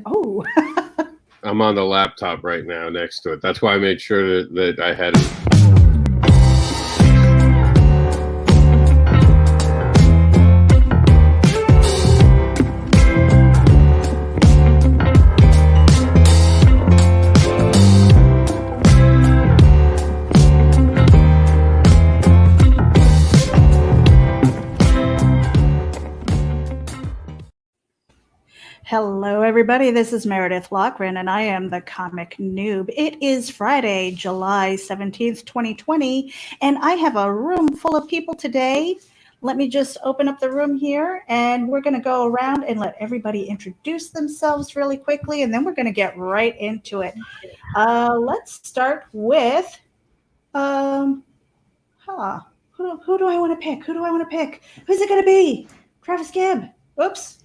Oh. I'm on the laptop right now next to it. That's why I made sure that I had it. Hello, everybody. This is Meredith Loughran, and I am the Comic Noob. It is Friday, July 17th, 2020, and I have a room full of people today. Let me just open up the room here, and we're going to go around and let everybody introduce themselves really quickly, and then we're going to get right into it. Let's start with, who do I want to pick? Who do I want to pick? Who's it going to be? Travis Gibb. Oops.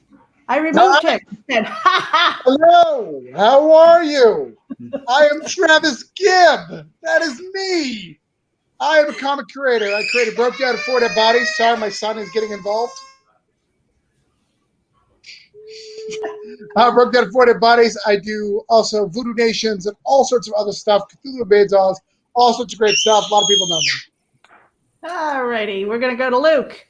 I removed him. Hello, how are you? I am Travis Gibb. That is me. I am a comic creator. I created Broke Down 4 Dead Bodies. Sorry, my son is getting involved. Broke Down 4 Dead Bodies. I do also Voodoo Nations and all sorts of other stuff. Cthulhu Bedzals, all sorts of great stuff. A lot of people know me. All righty, we're going to go to Luke.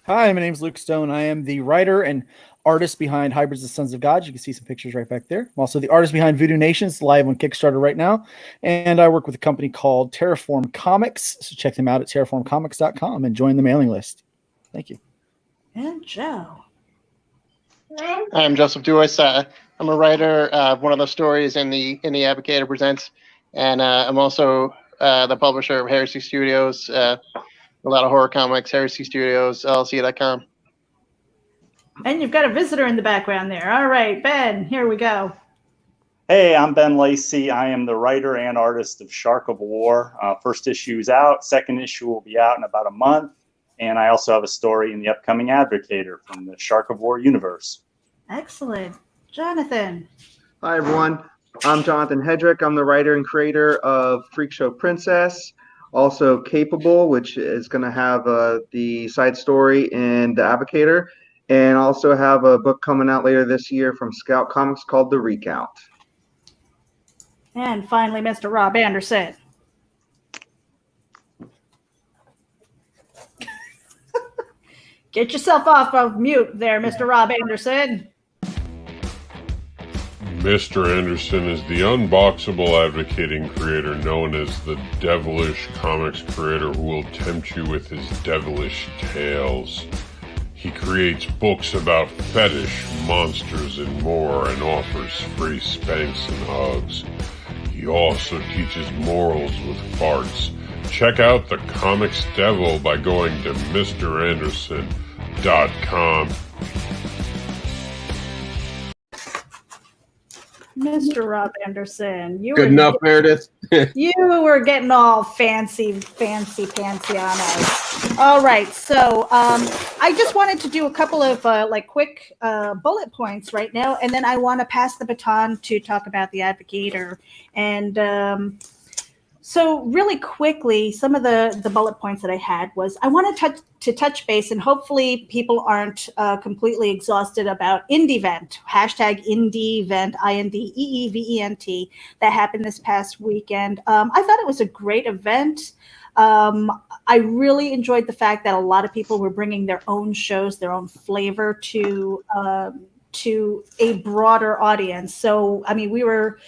Hi, my name is Luke Stone. I am the writer and artist behind Hybrids of Sons of God. You can see some pictures right back there. I'm also the artist behind Voodoo Nations, live on Kickstarter right now. And I work with a company called TERRAFORM Comics. So check them out at terraformcomics.com and join the mailing list. Thank you. And Joe. I'm Joseph Dewis. I'm a writer of one of the stories in the Advocator Presents. And I'm also the publisher of Heresy Studios, a lot of horror comics, Heresy Studios, LLC.com. And you've got a visitor in the background there. All right, Ben, here we go. Hey, I'm Ben Lacey. I am the writer and artist of Shark of War. First issue is out. Second issue will be out in about a month. And I also have a story in the upcoming Advocator from the Shark of War universe. Excellent. Jonathan. Hi, everyone. I'm Jonathan Hedrick. I'm the writer and creator of Freak Show Princess. Also Capable, which is going to have the side story in the Advocator. And also have a book coming out later this year from Scout Comics called The Recount. And finally, Mr. Rob Anderson. Get yourself off of mute there, Mr. Rob Anderson. Mr. Anderson is the unboxable advocating creator known as the Devilish Comics creator who will tempt you with his devilish tales. He creates books about fetish, monsters, and more, and offers free spanks and hugs. He also teaches morals with farts. Check out the Comics Devil by going to MrAnderson.com. Mr. Rob Anderson. Good enough, Meredith. You were getting all fancy on us. All right, so I just wanted to do a couple of quick bullet points right now, and then I want to pass the baton to talk about the Advocator. And so really quickly, some of the bullet points that I had was I want to touch base, and hopefully people aren't completely exhausted about IndieVent, hashtag IndieVent, INDEEVENT, that happened this past weekend. I thought it was a great event. I really enjoyed the fact that a lot of people were bringing their own shows, their own flavor to a broader audience. So, I mean, we were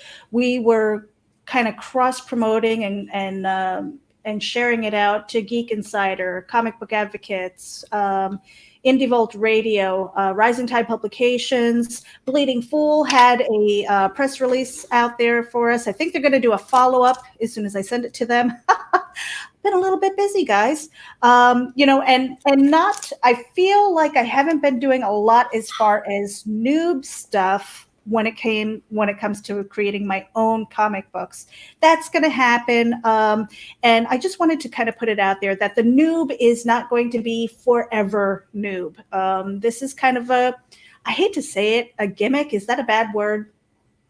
kind of cross-promoting and sharing it out to Geek Insider, Comic Book Advocates, Indie Vault Radio, Rising Tide Publications. Bleeding Fool had a press release out there for us. I think they're going to do a follow-up as soon as I send it to them. Been a little bit busy, guys. And I feel like I haven't been doing a lot as far as noob stuff when it comes to creating my own comic books. That's going to happen. And I just wanted to kind of put it out there that the noob is not going to be forever noob. This is kind of I hate to say it, a gimmick. Is that a bad word?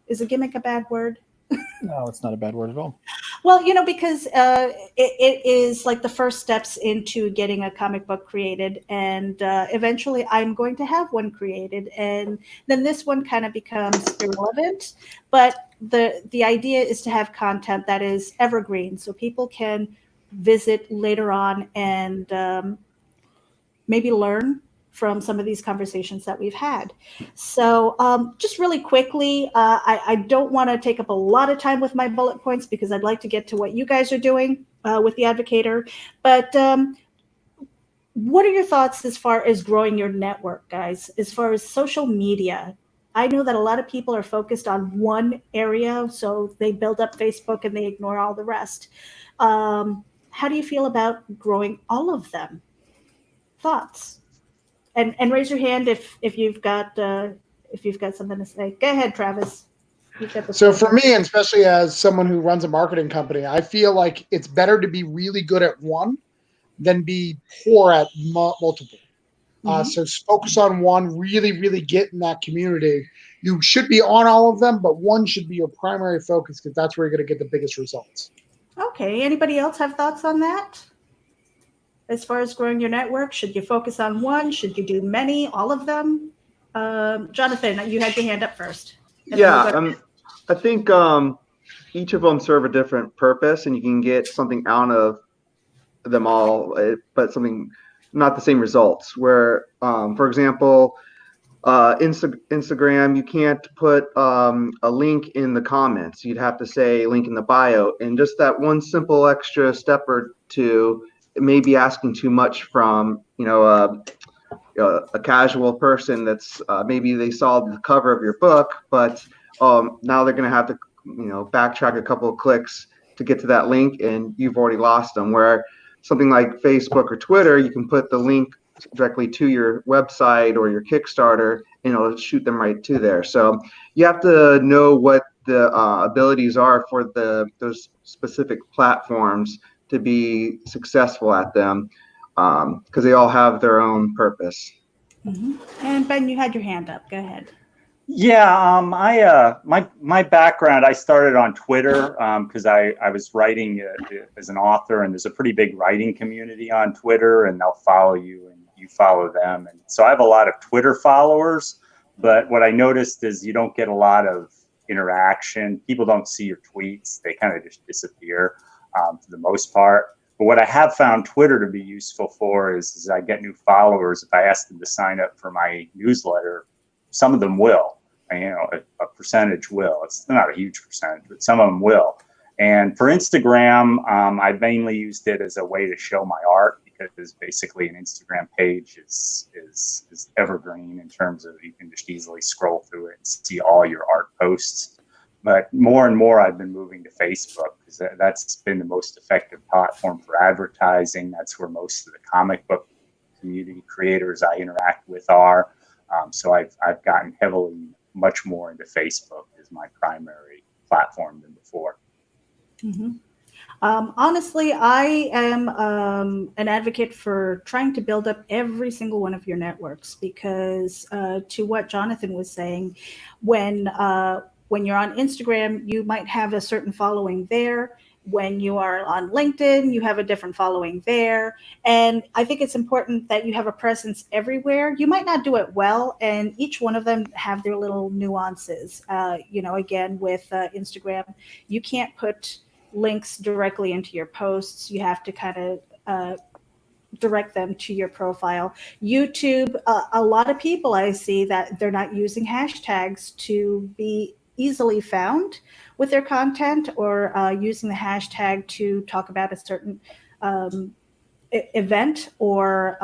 Is a gimmick a bad word? No, it's not a bad word at all. Well, because it is like the first steps into getting a comic book created, and eventually I'm going to have one created, and then this one kind of becomes irrelevant. But the idea is to have content that is evergreen, so people can visit later on and maybe learn from some of these conversations that we've had. So just really quickly, I don't want to take up a lot of time with my bullet points because I'd like to get to what you guys are doing with the Advocator. But what are your thoughts as far as growing your network, guys, as far as social media? I know that a lot of people are focused on one area, so they build up Facebook and they ignore all the rest. How do you feel about growing all of them? Thoughts? And raise your hand if you've got something to say. Go ahead, Travis. So for me, and especially as someone who runs a marketing company, I feel like it's better to be really good at one than be poor at multiple. So focus on one, really get in that community. You should be on all of them, but one should be your primary focus because that's where you're going to get the biggest results. Okay. Anybody else have thoughts on that? As far as growing your network, should you focus on one? Should you do many? All of them? Jonathan, you had your hand up first. Yeah, I think each of them serve a different purpose, and you can get something out of them all, but something not the same results. Where, for example, Instagram, you can't put a link in the comments. You'd have to say link in the bio, and just that one simple extra step or two. It may be asking too much from a casual person that's maybe they saw the cover of your book, but now they're going to have to backtrack a couple of clicks to get to that link, and you've already lost them. Where something like Facebook or Twitter, you can put the link directly to your website or your Kickstarter, and it'll shoot them right to there. So you have to know what the abilities are for those specific platforms to be successful at them, because they all have their own purpose. And Ben, you had your hand up. Go ahead. Yeah, my background, I started on Twitter because I was writing as an author, and there's a pretty big writing community on Twitter, and they'll follow you and you follow them. And so I have a lot of Twitter followers, but what I noticed is you don't get a lot of interaction. People don't see your tweets. They kind of just disappear for the most part. But what I have found Twitter to be useful for is I get new followers. If I ask them to sign up for my newsletter, some of them will. A percentage will. It's not a huge percentage, but some of them will. And for Instagram, I've mainly used it as a way to show my art, because basically an Instagram page is evergreen in terms of you can just easily scroll through it and see all your art posts. But more and more, I've been moving to Facebook because that's been the most effective platform for advertising. That's where most of the comic book community creators I interact with are. So I've gotten much more into Facebook as my primary platform than before. Honestly, I am an advocate for trying to build up every single one of your networks because to what Jonathan was saying, when you're on Instagram, you might have a certain following there. When you are on LinkedIn, you have a different following there. And I think it's important that you have a presence everywhere. You might not do it well, and each one of them have their little nuances. Again, with Instagram, you can't put links directly into your posts. You have to kind of direct them to your profile. YouTube, a lot of people I see that they're not using hashtags to be easily found with their content, or using the hashtag to talk about a certain event or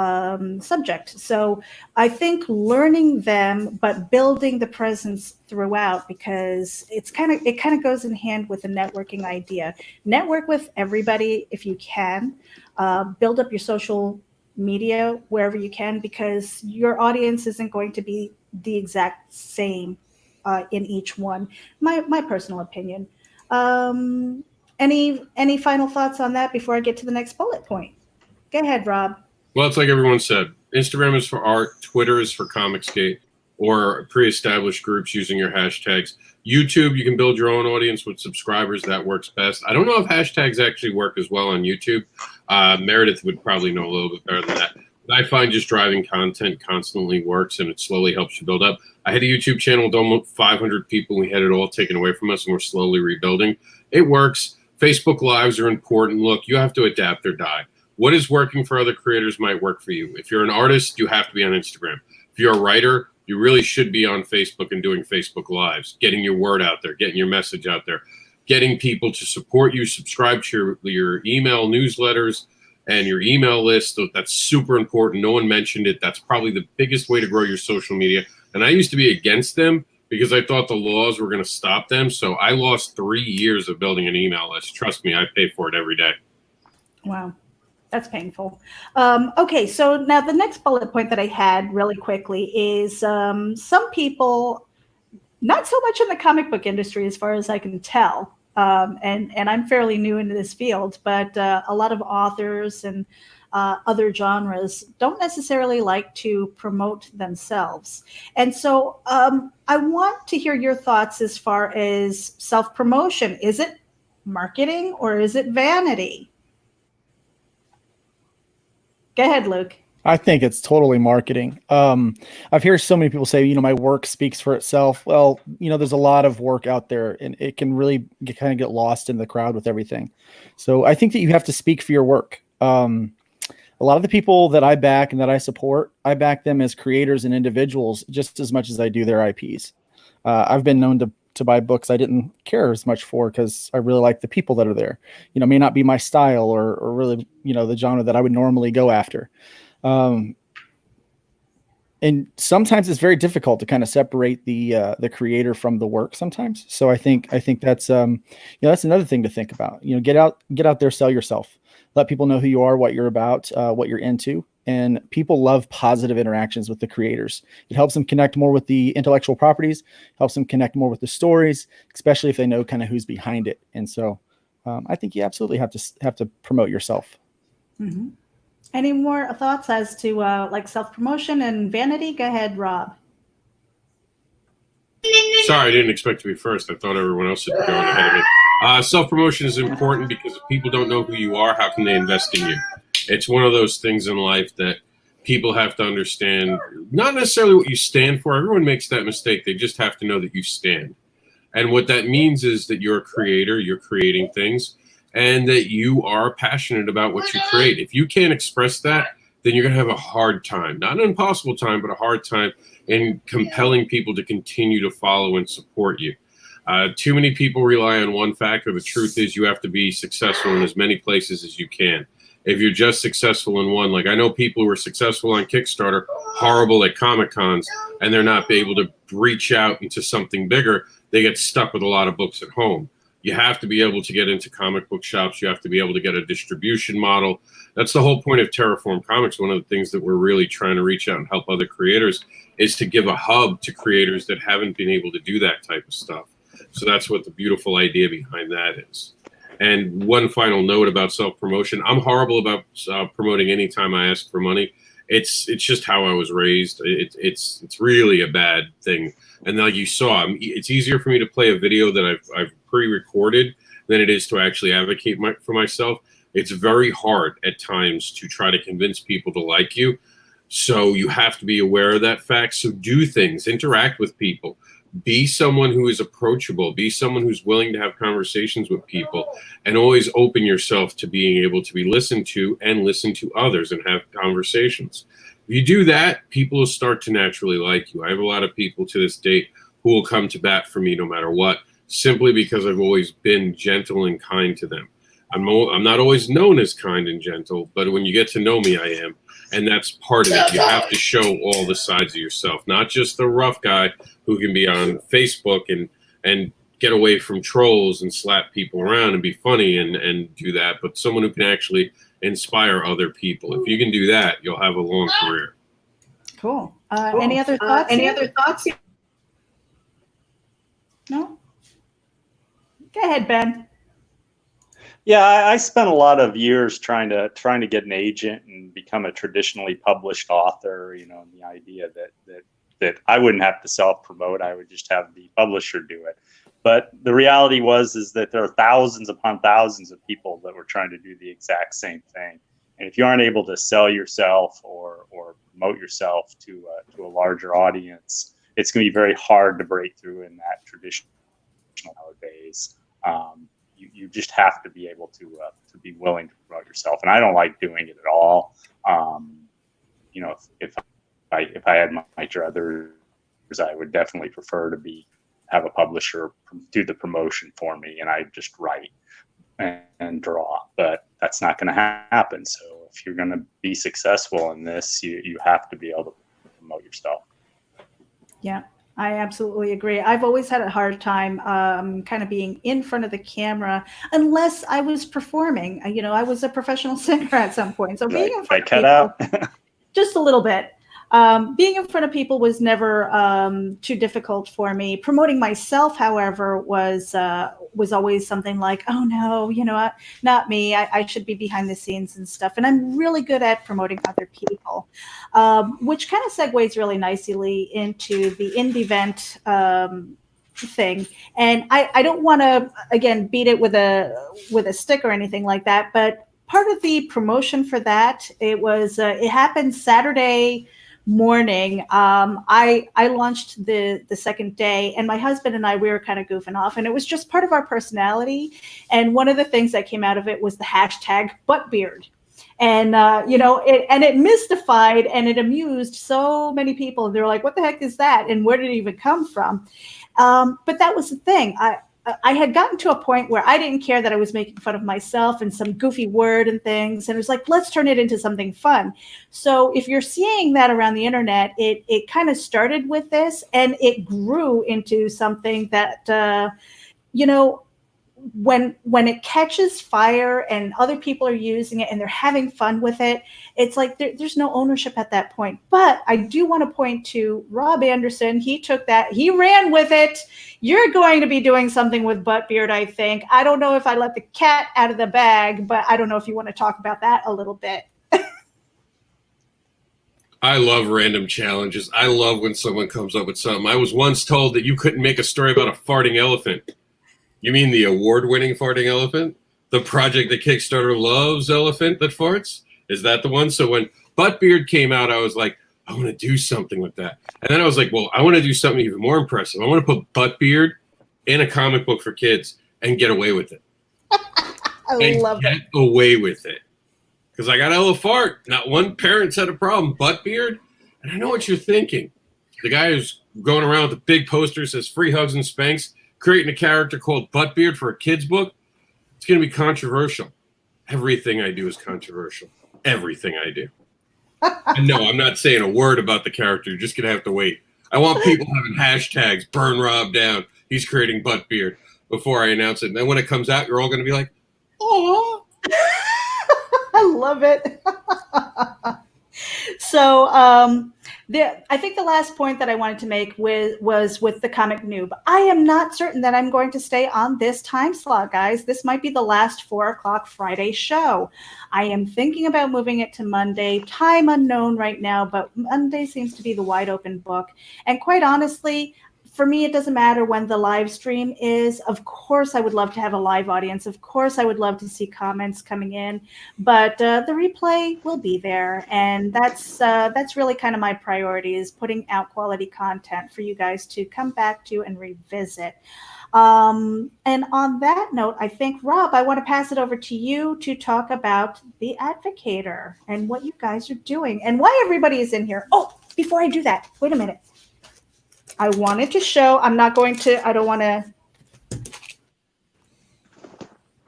subject. So I think learning them, but building the presence throughout, because it kind of goes in hand with the networking idea. Network with everybody if you can. Build up your social media wherever you can, because your audience isn't going to be the exact same in each one. My personal opinion. Any final thoughts on that before I get to the next bullet point? Go ahead, Rob. Well, it's like everyone said. Instagram is for art. Twitter is for Comicsgate. or pre-established groups using your hashtags. YouTube, you can build your own audience with subscribers. That works best. I don't know if hashtags actually work as well on YouTube. Meredith would probably know a little bit better than that. But I find just driving content constantly works, and it slowly helps you build up. I had a YouTube channel with almost 500 people. We had it all taken away from us, and we're slowly rebuilding. It works. Facebook Lives are important. Look, you have to adapt or die. What is working for other creators might work for you. If you're an artist, you have to be on Instagram. If you're a writer, you really should be on Facebook and doing Facebook Lives, getting your word out there, getting your message out there, getting people to support you, subscribe to your email newsletters and your email list. So that's super important. No one mentioned it. That's probably the biggest way to grow your social media. And I used to be against them because I thought the laws were going to stop them. So I lost 3 years of building an email list. Trust me, I pay for it every day. Wow. That's painful. Okay, so now the next bullet point that I had really quickly is some people, not so much in the comic book industry as far as I can tell, and I'm fairly new into this field, but a lot of authors and other genres don't necessarily like to promote themselves. And so I want to hear your thoughts as far as self-promotion. Is it marketing or is it vanity? Go ahead, Luke. I think it's totally marketing. I've heard so many people say, my work speaks for itself. Well, there's a lot of work out there, and it can really kind of get lost in the crowd with everything. So I think that you have to speak for your work. A lot of the people that I back and that I support, I back them as creators and individuals just as much as I do their IPs. I've been known to buy books I didn't care as much for because I really like the people that are there. May not be my style or really, the genre that I would normally go after. And sometimes it's very difficult to kind of separate the creator from the work sometimes. So I think that's that's another thing to think about. Get out there, sell yourself, let people know who you are, what you're about, what you're into. And people love positive interactions with the creators. It helps them connect more with the intellectual properties, helps them connect more with the stories, especially if they know kind of who's behind it. And so I think you absolutely have to promote yourself. Mm-hmm. Any more thoughts as to like self-promotion and vanity? Go ahead, Rob. Sorry, I didn't expect to be first. I thought everyone else would be going ahead of me. Self-promotion is important because if people don't know who you are, how can they invest in you? It's one of those things in life that people have to understand, not necessarily what you stand for. Everyone makes that mistake. They just have to know that you stand. And what that means is that you're a creator, you're creating things, and that you are passionate about what you create. If you can't express that, then you're going to have a hard time, not an impossible time, but a hard time in compelling people to continue to follow and support you. Too many people rely on one factor. The truth is you have to be successful in as many places as you can. If you're just successful in one, like I know people who are successful on Kickstarter, horrible at Comic Cons, and they're not able to reach out into something bigger. They get stuck with a lot of books at home. You have to be able to get into comic book shops. You have to be able to get a distribution model. That's the whole point of TERRAFORM Comics. One of the things that we're really trying to reach out and help other creators is to give a hub to creators that haven't been able to do that type of stuff. So that's what the beautiful idea behind that is. And one final note about self-promotion. I'm horrible about promoting anytime I ask for money. It's just how I was raised. It's really a bad thing. And like you saw, it's easier for me to play a video that I've pre-recorded than it is to actually advocate for myself. It's very hard at times to try to convince people to like you. So you have to be aware of that fact. So do things, interact with people. Be someone who is approachable. Be someone who's willing to have conversations with people, and always open yourself to being able to be listened to and listen to others and have conversations. If you do that, people will start to naturally like you. I have a lot of people to this date who will come to bat for me no matter what, simply because I've always been gentle and kind to them. I'm not always known as kind and gentle, but when you get to know me, I am. And that's part of it. You have to show all the sides of yourself, not just the rough guy who can be on Facebook and get away from trolls and slap people around and be funny and do that, but someone who can actually inspire other people. If you can do that, you'll have a long career. Cool. Any other thoughts? Any other thoughts? No? Go ahead, Ben. Yeah, I spent a lot of years trying to get an agent and become a traditionally published author. And the idea that that I wouldn't have to self-promote. I would just have the publisher do it. But the reality is that there are thousands upon thousands of people that were trying to do the exact same thing. And if you aren't able to sell yourself or promote yourself to a larger audience, it's going to be very hard to break through in that traditional nowadays. You just have to be able to be willing to promote yourself. And I don't like doing it at all. You know, if I had my druthers, I would definitely prefer to have a publisher do the promotion for me, and I just write and draw. But that's not going to happen. So if you're going to be successful in this, you have to be able to promote yourself. Yeah, I absolutely agree. I've always had a hard time kind of being in front of the camera unless I was performing. You know, I was a professional singer at some point. So being in front of people, just a little bit. Being in front of people was never too difficult for me. Promoting myself, however, was always something like, oh no, you know, not me. I should be behind the scenes and stuff. And I'm really good at promoting other people, which kind of segues really nicely into the indie event thing. And I don't want to, again, beat it with a stick or anything like that. But part of the promotion for that, it happened Saturday morning. I launched the second day, and my husband and we were kind of goofing off, and it was just part of our personality. And one of the things that came out of it was the hashtag buttbeard. And, you know, it mystified and it amused so many people. They were like, what the heck is that? And where did it even come from? But that was the thing. I had gotten to a point where I didn't care that I was making fun of myself and some goofy word and things. And it was like, let's turn it into something fun. So if you're seeing that around the internet, it kind of started with this, and it grew into something that, you know, when it catches fire and other people are using it and they're having fun with it, it's like there's no ownership at that point. But I do want to point to Rob Anderson. He took that, he ran with it. You're going to be doing something with Buttbeard, I think. I don't know if I let the cat out of the bag, but I don't know if you want to talk about that a little bit. I love random challenges. I love when someone comes up with something. I was once told that you couldn't make a story about a farting elephant. You mean the award-winning farting elephant? The project that Kickstarter loves elephant that farts? Is that the one? So when Buttbeard came out, I was like, I want to do something with that. And then I was like, well, I want to do something even more impressive. I want to put Buttbeard in a comic book for kids and get away with it. I love it. Get away with it. Because I got a fart. Not one parent's had a problem. Buttbeard? And I know what you're thinking. The guy who's going around with the big poster says free hugs and spanks, creating a character called Buttbeard for a kid's book, it's going to be controversial. Everything I do is controversial. Everything I do. And no, I'm not saying a word about the character. You're just going to have to wait. I want people having hashtags, burn Rob down. He's creating Buttbeard before I announce it. And then when it comes out, you're all going to be like, oh. I love it. So I think the last point that I wanted to make was with the Comic NEWB. I am not certain that I'm going to stay on this time slot, guys. This might be the last 4 o'clock Friday show. I am thinking about moving it to Monday. Time unknown right now, but Monday seems to be the wide open book. And quite honestly, for me, it doesn't matter when the live stream is. Of course, I would love to have a live audience. Of course, I would love to see comments coming in. But the replay will be there. And that's really kind of my priority, is putting out quality content for you guys to come back to and revisit. And on that note, I think, Rob, I want to pass it over to you to talk about The Advocator and what you guys are doing and why everybody is in here. Oh, before I do that, wait a minute. I wanted to show, I don't want to,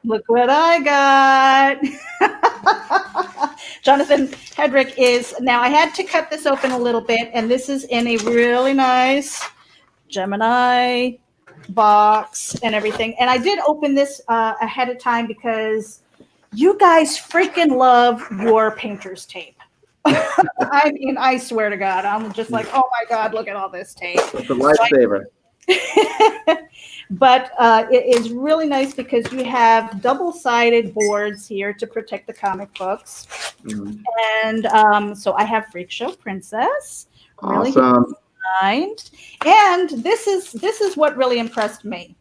look what I got. Jonathan Hedrick is, now I had to cut this open a little bit, and this is in a really nice Gemini box and everything. And I did open this ahead of time because you guys freaking love your painter's tape. I mean, I swear to God, I'm just like, oh my God, look at all this tape. It's a lifesaver. But it is really nice because you have double-sided boards here to protect the comic books. Mm-hmm. And so I have Freak Show Princess. Awesome. mind. And this is what really impressed me.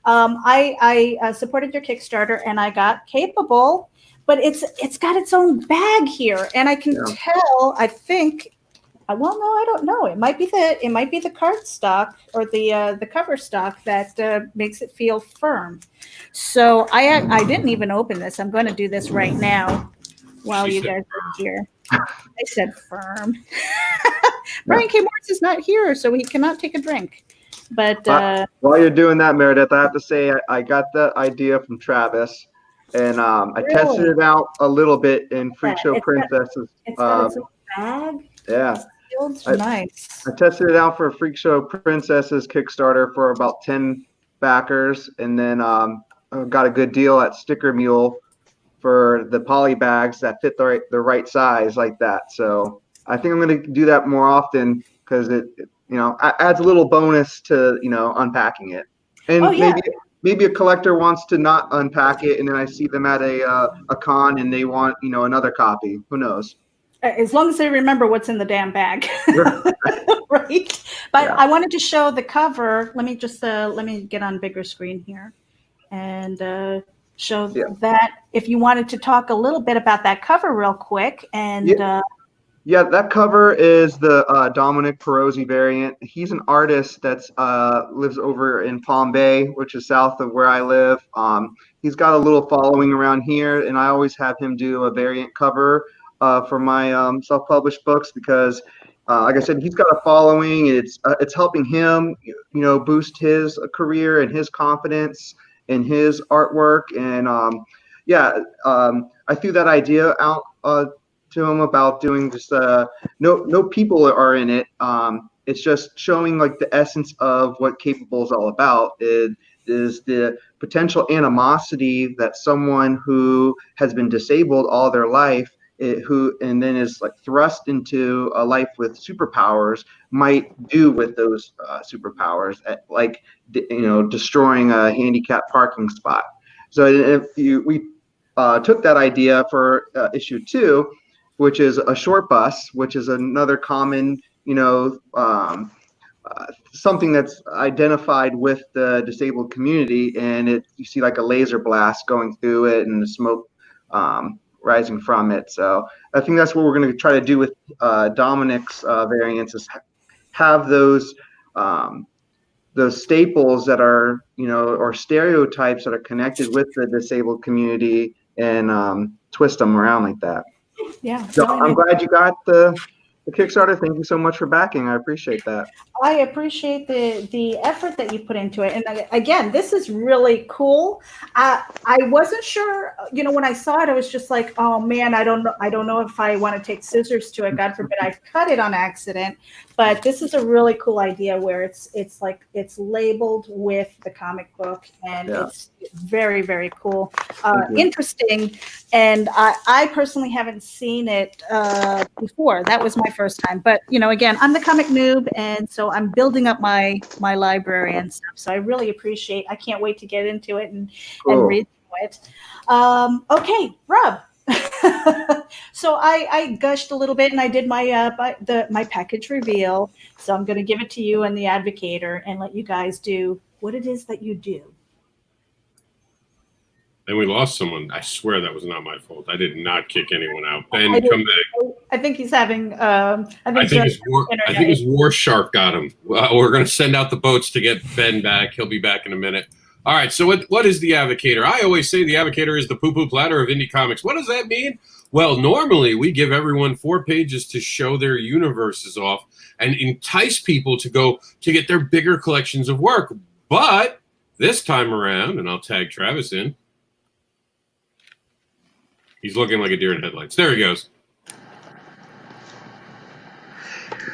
I supported your Kickstarter and I got Capable, but it's got its own bag here, and I can tell. I think. Well, no, I don't know. It might be the card stock or the cover stock that makes it feel firm. So I didn't even open this. I'm going to do this right now while you guys are here. I said firm. Brian K. Morris is not here, so he cannot take a drink. But while you're doing that, Meredith, I have to say I got the idea from Travis, and I tested it out a little bit in Freak Show Princesses. It's got its own bag. Yeah. Nice. I tested it out for Freak Show Princesses Kickstarter for about 10 backers, and then I got a good deal at Sticker Mule for the poly bags that fit the right size like that. So I think I'm going to do that more often because it adds a little bonus to unpacking it. And maybe a collector wants to not unpack it, and then I see them at a con and they want another copy. Who knows? As long as they remember what's in the damn bag. Right. But I wanted to show the cover. Let me just let me get on bigger screen here and show that. If you wanted to talk a little bit about that cover real quick. And that cover is the Dominic Perosi variant. He's an artist that's lives over in Palm Bay, which is south of where I live. He's got a little following around here, and I always have him do a variant cover for my self-published books because, like I said, he's got a following. It's helping him, boost his career and his confidence in his artwork. And I threw that idea out to him about doing just no people are in it. It's just showing like the essence of what Capable is all about. It is the potential animosity that someone who has been disabled all their life and then is like thrust into a life with superpowers might do with those superpowers, like destroying a handicapped parking spot. So if we took that idea for issue 2, which is a short bus, which is another common something that's identified with the disabled community, and you see like a laser blast going through it and the smoke rising from it. So I think that's what we're going to try to do with Dominic's variants, is have those staples that are or stereotypes that are connected with the disabled community and twist them around like that. Yeah. So I'm glad you got the Kickstarter. Thank you so much for backing. I appreciate that. I appreciate the effort that you put into it. And again, this is really cool. I wasn't sure, when I saw it, I was just like, oh man, I don't know if I want to take scissors to it. God forbid I cut it on accident. But this is a really cool idea where it's labeled with the comic book, and it's very, very cool, interesting. And I personally haven't seen it before. That was my first time. But again, I'm the Comic NEWB, and so I'm building up my library and stuff. So I really appreciate. I can't wait to get into it and read through it. Okay, Rob. So I gushed a little bit, and I did my my package reveal. So I'm going to give it to you and the Advocator, and let you guys do what it is that you do. And we lost someone. I swear that was not my fault. I did not kick anyone out. Ben, come back. I think he's having. I think his war shark got him. We're going to send out the boats to get Ben back. He'll be back in a minute. All right. So what is the Advocator? I always say the Advocator is the poo-poo platter of indie comics. What does that mean? Well, normally we give everyone 4 pages to show their universes off and entice people to go to get their bigger collections of work. But this time around, and I'll tag Travis in. He's looking like a deer in headlights. There he goes.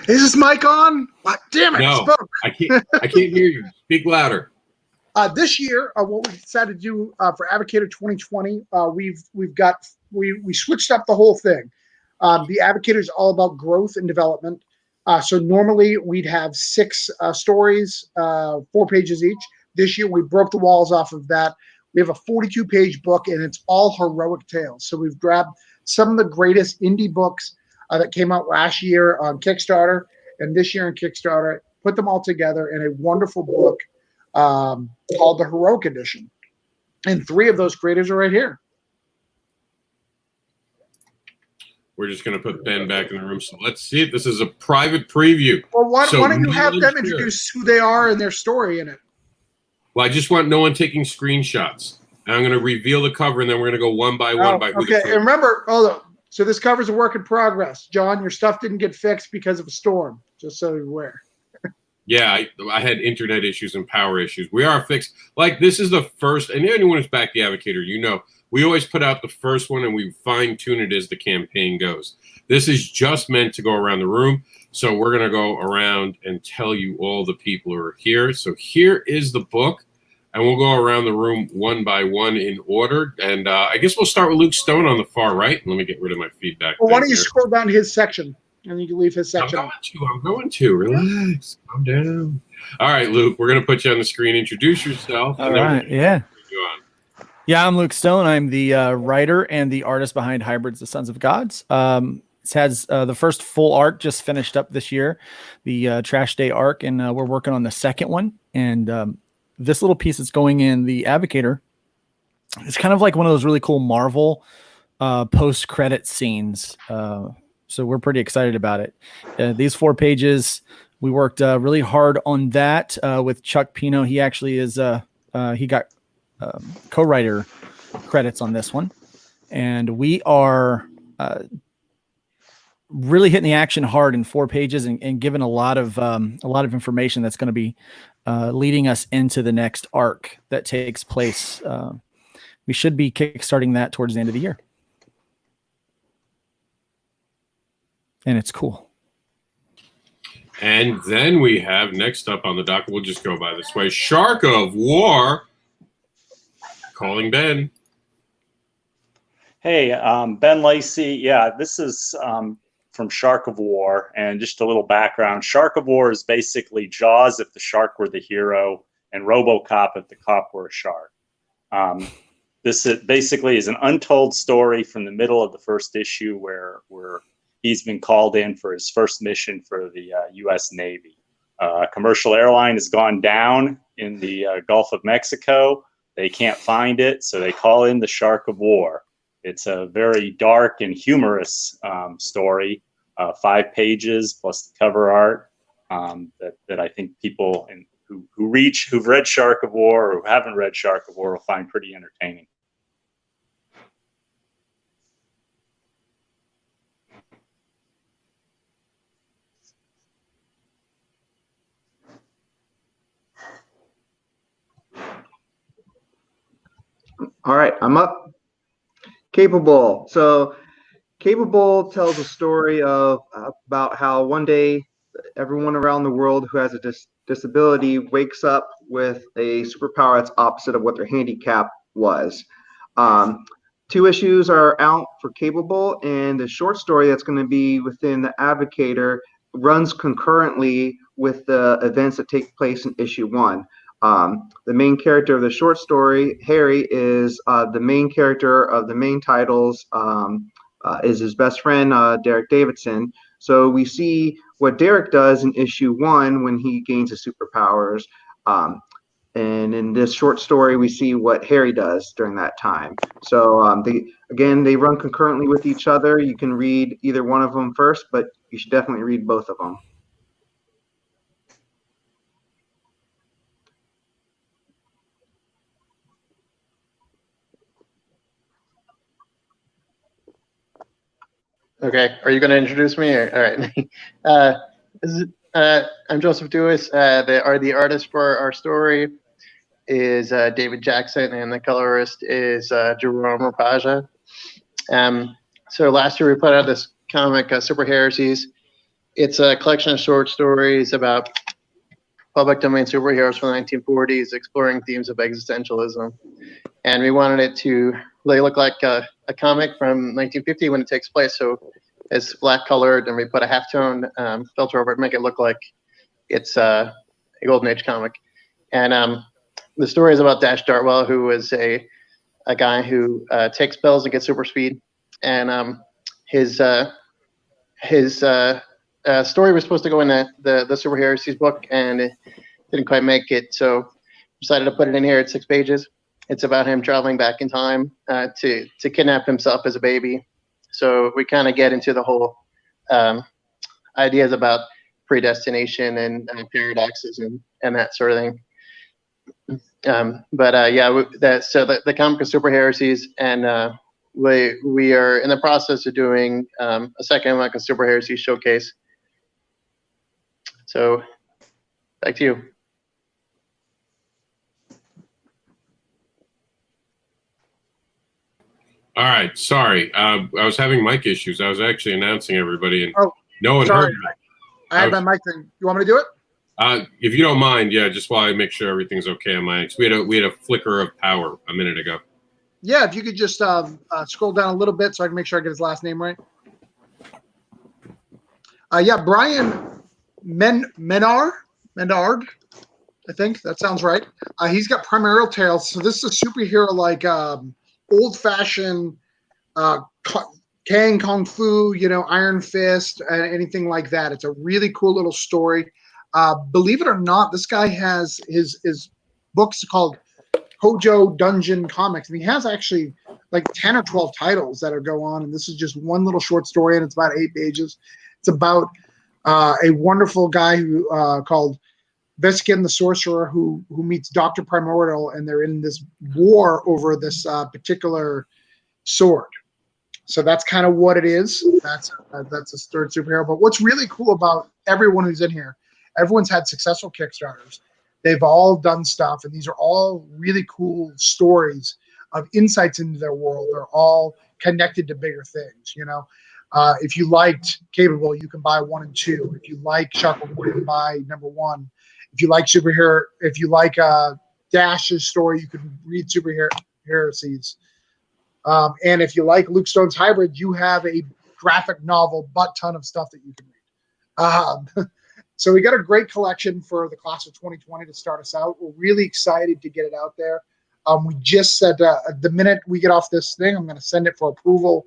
Is this mic on? Damn it! No, I can't hear you. Speak louder. This year, what we decided to do for Advocator 2020, we switched up the whole thing. The Advocator is all about growth and development. So normally we'd have 6 stories, 4 pages each. This year we broke the walls off of that. We have a 42-page book, and it's all heroic tales. So we've grabbed some of the greatest indie books that came out last year on Kickstarter, and this year in Kickstarter, put them all together in a wonderful book called the Heroic Edition. And 3 of those creators are right here. We're just going to put Ben back in the room. So let's see it. This is a private preview. Well, why So don't you have no them one introduce who they are and their story in it? Well, I just want no one taking screenshots. And I'm going to reveal the cover, and then we're going to go one by one by who okay, the and remember, so this cover's a work in progress. John, your stuff didn't get fixed because of a storm, just so you're aware. Yeah, I had internet issues and power issues. We are fixed. Like, this is the first, and anyone who's back the Advocator, you know, we always put out the first one, and we fine-tune it as the campaign goes. This is just meant to go around the room, so we're going to go around and tell you all the people who are here. So here is the book, and we'll go around the room one by one in order. And I guess we'll start with Luke Stone on the far right. Let me get rid of my feedback. Well, why don't you here. scroll down to his section, and you can leave his section. I'm going to. Relax. Calm down. All right, Luke, we're going to put you on the screen. Introduce yourself. All right, yeah. Yeah, I'm Luke Stone. I'm the writer and the artist behind Hybrids, the Sons of Gods. It has the first full arc just finished up this year, the Trash Day arc, and we're working on the second one. And this little piece that's going in the Advocator, it's kind of like one of those really cool Marvel post-credit scenes. So we're pretty excited about it. These 4 pages, we worked really hard on that with Chuck Pino. He actually is he got co-writer credits on this one, and we are really hitting the action hard in 4 pages and giving a lot of information that's going to be leading us into the next arc that takes place. We should be kickstarting that towards the end of the year, and it's cool. And then we have next up on the docket, we'll just go by this way, Shark of War. Calling Ben. Hey, Ben Lacey. Yeah, this is from Shark of War. And just a little background. Shark of War is basically Jaws if the shark were the hero, and RoboCop if the cop were a shark. This basically is an untold story from the middle of the first issue where he's been called in for his first mission for the U.S. Navy. A commercial airline has gone down in the Gulf of Mexico. They can't find it, so they call in the Shark of War. It's a very dark and humorous story, 5 pages plus the cover art that I think people who've read Shark of War or who haven't read Shark of War will find pretty entertaining. All right, I'm up. Capable. So Capable tells a story of about how one day everyone around the world who has a disability wakes up with a superpower that's opposite of what their handicap was. 2 issues are out for Capable, and the short story that's going to be within the Advocator runs concurrently with the events that take place in issue 1. The main character of the short story, Harry, is the main character of the main titles, is his best friend, Derek Davidson. So we see what Derek does in issue 1 when he gains his superpowers. And in this short story, we see what Harry does during that time. So they run concurrently with each other. You can read either one of them first, but you should definitely read both of them. Okay, are you going to introduce me? All right. I'm Joseph Dewis. The artist for our story is David Jackson, and the colorist is Jerome Rapaja. So last year we put out this comic, Super Heresies. It's a collection of short stories about public domain superheroes from the 1940s, exploring themes of existentialism. And we wanted it to really look like a comic from 1950 when it takes place. So it's black colored, and we put a halftone filter over it to make it look like it's a golden age comic. And the story is about Dash Dartwell, who was a guy who takes pills and gets super speed. And his story was supposed to go in the Super Heresies book, and it didn't quite make it. So decided to put it in here at 6 pages. It's about him traveling back in time to kidnap himself as a baby. So we kind of get into the whole ideas about predestination and paradoxes and that sort of thing. The comic is Super Heresies, and we are in the process of doing a second like a Super Heresies showcase. So back to you. All right, sorry. I was having mic issues. I was actually announcing everybody, and Oh, no one sorry. heard me. I had my mic thing. You want me to do it? If you don't mind, yeah, just while I make sure everything's okay on my end. We had a flicker of power a minute ago. Yeah, if you could just scroll down a little bit so I can make sure I get his last name right. Yeah, Brian Menard, I think that sounds right. He's got Primordial Tales, so this is a superhero like old-fashioned Kung Fu, Iron Fist, anything like that. It's a really cool little story. Believe it or not, this guy has his books called Hojo Dungeon Comics, and he has actually like 10 or 12 titles that go on, and this is just one little short story, and it's about 8 pages. It's about a wonderful guy who called Viskin the Sorcerer who meets Dr. Primordial, and they're in this war over this particular sword. So that's kind of what it is. That's a third superhero. But what's really cool about everyone who's in here, everyone's had successful Kickstarters. They've all done stuff, and these are all really cool stories of insights into their world. They're all connected to bigger things, If you liked Capable, you can buy 1 and 2. If you like Shark, you can buy number 1. If you like superhero, if you like Dash's story, you can read Super Heresies. And if you like Luke Stone's Hybrid, you have a graphic novel butt ton of stuff that you can read. So we got a great collection for the class of 2020 to start us out. We're really excited to get it out there. We just said the minute we get off this thing, I'm going to send it for approval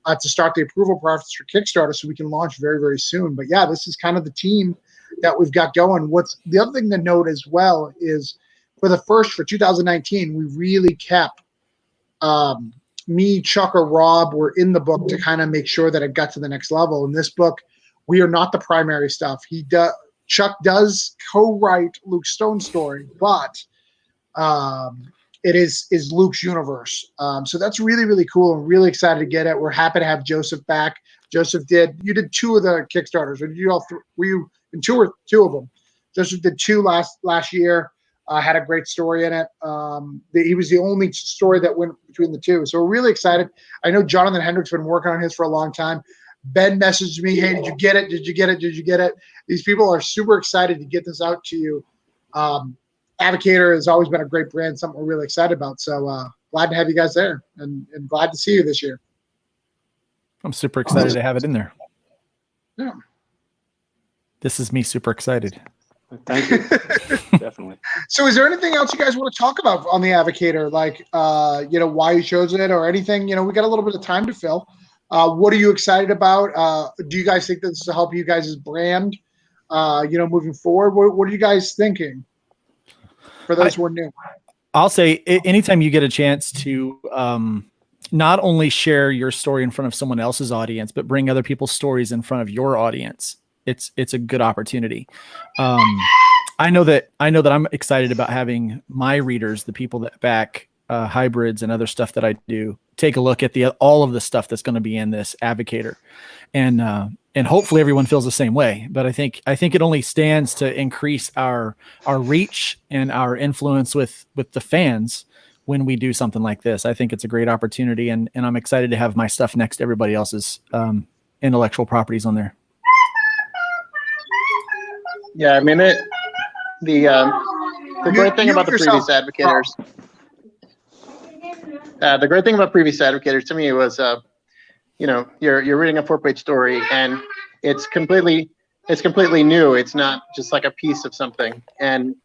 to start the approval process for Kickstarter so we can launch very, very soon. But yeah, this is kind of the team that we've got going. What's the other thing to note as well is for 2019, we really kept me, Chuck, or Rob were in the book to kind of make sure that it got to the next level. In this book, we are not the primary stuff. Chuck does co-write Luke Stone's story, but it is Luke's universe. So that's really, really cool. I'm really excited to get it. We're happy to have Joseph back. Joseph you did 2 of the Kickstarters. Or did you all were you in 2 of them? Joseph did 2 last year. Had a great story in it. He was the only story that went between the 2. So we're really excited. I know Jonathan Hendrick's been working on his for a long time. Ben messaged me, hey, did you get it? Did you get it? Did you get it? These people are super excited to get this out to you. Advocator has always been a great brand, something we're really excited about. So glad to have you guys there and glad to see you this year. I'm super excited to have it in there. Yeah. This is me super excited. Thank you. Definitely. So is there anything else you guys want to talk about on the Advocator? Like, why you chose it or anything? We got a little bit of time to fill. What are you excited about? Do you guys think that this will help you guys' brand, moving forward? What are you guys thinking for those who are new? I'll say anytime you get a chance to not only share your story in front of someone else's audience, but bring other people's stories in front of your audience, it's a good opportunity. I know that I'm excited about having my readers, the people that back hybrids and other stuff that I do, take a look at all of the stuff that's going to be in this Advocator, and hopefully everyone feels the same way. But I think it only stands to increase our reach and our influence with the fans when we do something like this. I think it's a great opportunity, and I'm excited to have my stuff next to everybody else's intellectual properties on there. Yeah, I mean the great thing about the previous Advocators. The great thing about previous Advocators to me was, you're reading a 4-page story and it's completely new. It's not just like a piece of something,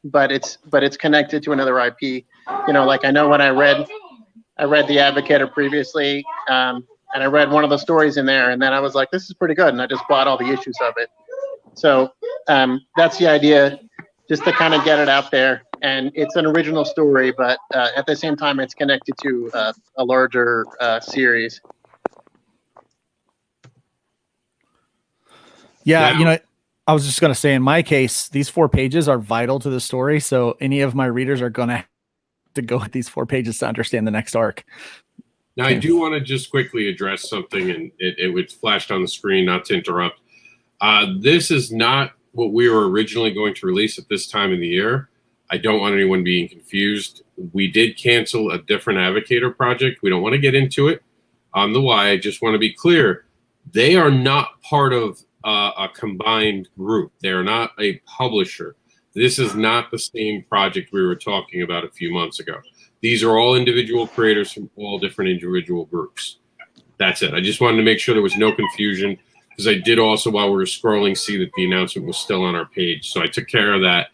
but it's connected to another IP. Like I know when I read the Advocator previously, and I read one of the stories in there, and then I was like, this is pretty good, and I just bought all the issues of it. So that's the idea, just to kind of get it out there. And it's an original story, but at the same time, it's connected to a larger series. Yeah, Now- you know, I was just going to say, in my case, these 4 pages are vital to the story. So any of my readers are going to have to go with these 4 pages to understand the next arc. Now, I do want to just quickly address something, and it was flashed on the screen, not to interrupt. This is not what we were originally going to release at this time of the year. I don't want anyone being confused. We did cancel a different Advocator project. We don't want to get into it on the why. I just want to be clear. They are not part of a combined group. They are not a publisher. This is not the same project we were talking about a few months ago. These are all individual creators from all different individual groups. That's it. I just wanted to make sure there was no confusion, because I did also, while we were scrolling, see that the announcement was still on our page. So I took care of that.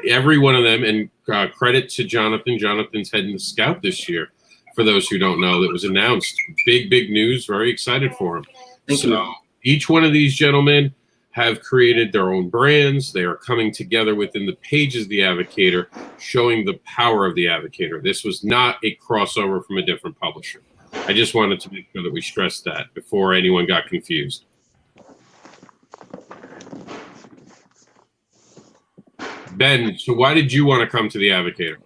Every one of them, and credit to Jonathan. Jonathan's heading the Scout this year. For those who don't know, that was announced. Big news. Very excited for him. Thank you. Each one of these gentlemen have created their own brands. They are coming together within the pages of the Advocator, showing the power of the Advocator. This was not a crossover from a different publisher. I just wanted to make sure that we stressed that before anyone got confused. Ben, so why did you want to come to the Advocator?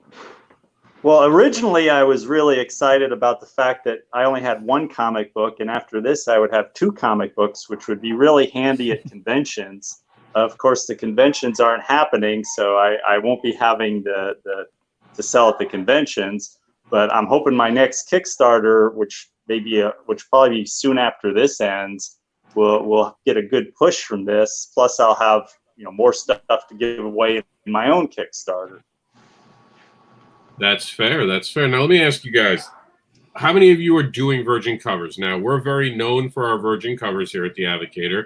Well, originally I was really excited about the fact that I only had 1 comic book, and after this I would have 2 comic books, which would be really handy at conventions. Of course, the conventions aren't happening, so I won't be having to sell at the conventions. But I'm hoping my next Kickstarter, which probably be soon after this ends, will get a good push from this. Plus, I'll have more stuff to give away in my own Kickstarter. That's fair. That's fair. Now, let me ask you guys, how many of you are doing virgin covers? Now, we're very known for our virgin covers here at the Advocator.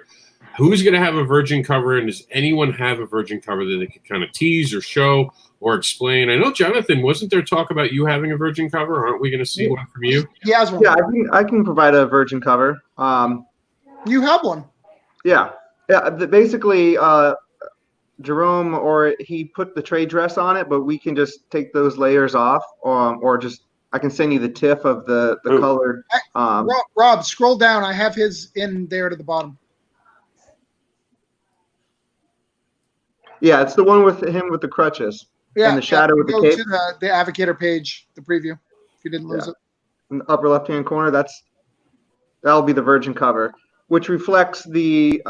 Who's going to have a virgin cover, and does anyone have a virgin cover that they could kind of tease or show or explain? I know, Jonathan, wasn't there talk about you having a virgin cover? Aren't we going to see one from you? He has one. Yeah, I can provide a virgin cover. You have one. Yeah. Basically, Jerome he put the trade dress on it, but we can just take those layers off, or just I can send you the tiff of the colored. Rob, scroll down. I have his in there to the bottom. Yeah, it's the one with him with the crutches. Yeah, and the shadow with the go cape. to the Advocator page, the preview. If you didn't lose it. In the upper left-hand corner, that'll be the virgin cover, which reflects the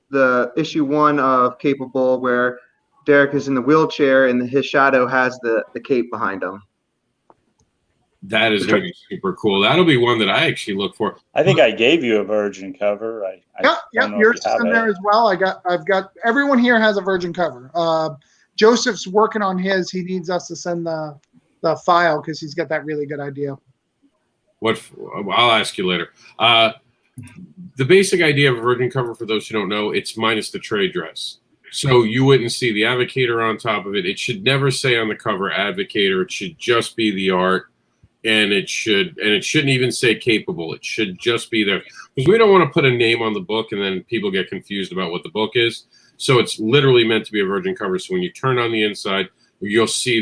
the issue 1 of Capable, where Derek is in the wheelchair and his shadow has the cape behind him. That is going to be super cool. That'll be one that I actually look for. I think I gave you a virgin cover. Yeah, yours is in there as well. I've got everyone here has a virgin cover. Joseph's working on his. He needs us to send the file because he's got that really good idea. I'll ask you later. The basic idea of a virgin cover, for those who don't know, it's minus the trade dress. So you wouldn't see the Advocator on top of it. It should never say on the cover Advocator. It should just be the art, and it shouldn't even say Capable. It should just be there, because we don't want to put a name on the book and then people get confused about what the book is. So it's literally meant to be a virgin cover. So when you turn on the inside, you'll see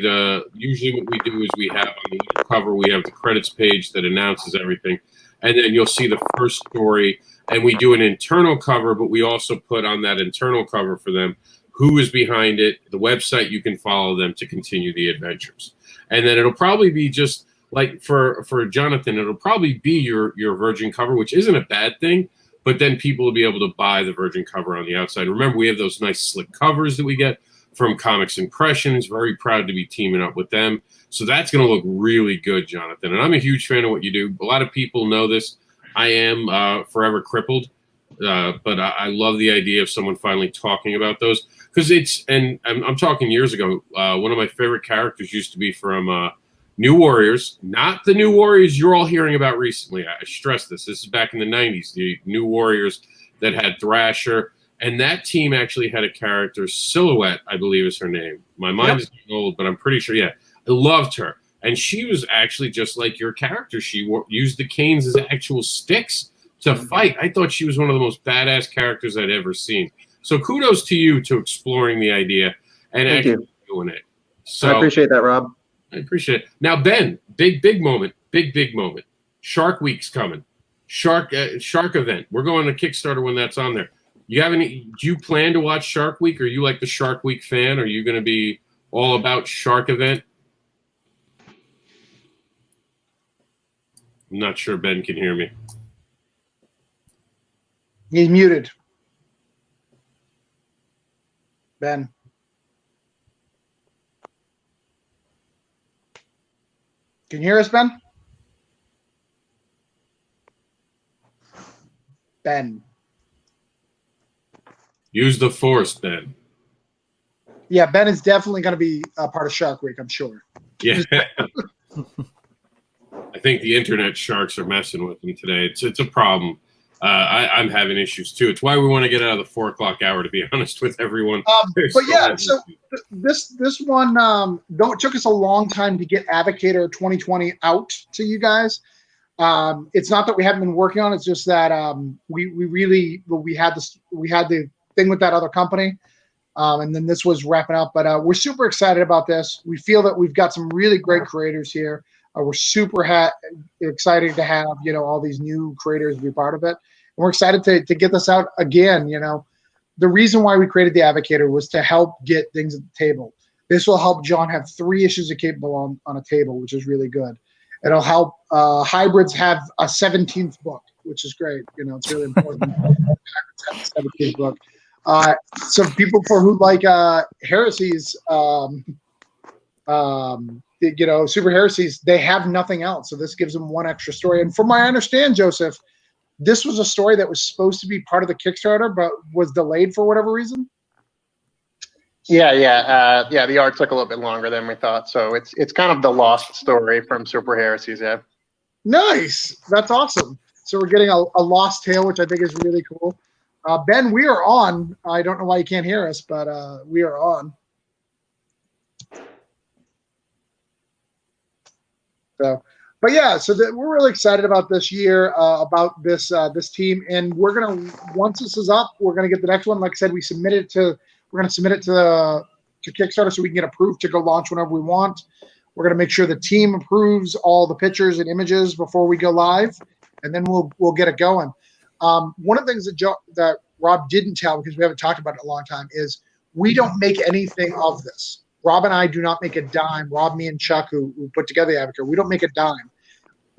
usually what we do is we have on the cover, we have the credits page that announces everything. And then you'll see the first story, and we do an internal cover, but we also put on that internal cover for them who is behind it, the website you can follow them to continue the adventures. And then it'll probably be just like for Jonathan, it'll probably be your virgin cover, which isn't a bad thing, but then people will be able to buy the virgin cover on the outside. Remember, we have those nice slick covers that we get from Comics Impressions. Very proud to be teaming up with them. So that's going to look really good, Jonathan. And I'm a huge fan of what you do. A lot of people know this. I am forever crippled, but I love the idea of someone finally talking about those, because and I'm talking years ago. One of my favorite characters used to be from New Warriors, not the New Warriors you're all hearing about recently. I stress this. This is back in the 90s, the New Warriors that had Thrasher. And that team actually had a character, Silhouette, I believe is her name. My mind is getting old, but I'm pretty sure, I loved her. And she was actually just like your character. She used the canes as actual sticks to fight. I thought she was one of the most badass characters I'd ever seen. So kudos to you to exploring the idea and Thank actually you. doing it. So I appreciate that, Rob. I appreciate it. Now, Ben, big moment. Shark Week's coming. Shark event. We're going to Kickstarter when that's on there. Do you plan to watch Shark Week? Are you like the Shark Week fan? Are you going to be all about Shark event? I'm not sure Ben can hear me. He's muted. Ben. Can you hear us, Ben? Ben. Use the force, Ben. Yeah, Ben is definitely going to be a part of Shark Week, I'm sure. Yeah. I think the internet sharks are messing with him today. It's a problem. I'm having issues too. It's why we want to get out of the 4 o'clock hour, to be honest with everyone. But yeah, so this one took us a long time to get Advocator 2020 out to you guys. It's not that we haven't been working on it, it's just that we had the thing with that other company, and then this was wrapping up. But we're super excited about this. We feel that we've got some really great creators here. We're super excited to have all these new creators be part of it. And we're excited to get this out again. The reason why we created the Advocator was to help get things at the table. This will help John have 3 issues of Capable on a table, which is really good. It'll help Hybrids have a 17th book, which is great. It's really important. Hybrids have a 17th book. So people who like heresies, Super Heresies, they have nothing else. So this gives them one extra story. And from what I understand, Joseph, this was a story that was supposed to be part of the Kickstarter, but was delayed for whatever reason. Yeah. The art took a little bit longer than we thought, so it's kind of the lost story from Super Heresies. Yeah. Nice. That's awesome. So we're getting a lost tale, which I think is really cool. Ben, we are on. I don't know why you can't hear us, but we are on. So, but yeah, we're really excited about this year, about this team, and we're gonna, once this is up, we're gonna get the next one. Like I said, we're gonna submit it to Kickstarter so we can get approved to go launch whenever we want. We're gonna make sure the team approves all the pictures and images before we go live, and then we'll get it going. One of the things that Rob didn't tell, because we haven't talked about it in a long time, is we don't make anything of this. Rob and I do not make a dime. Rob, me, and Chuck, who put together the Advocate, we don't make a dime.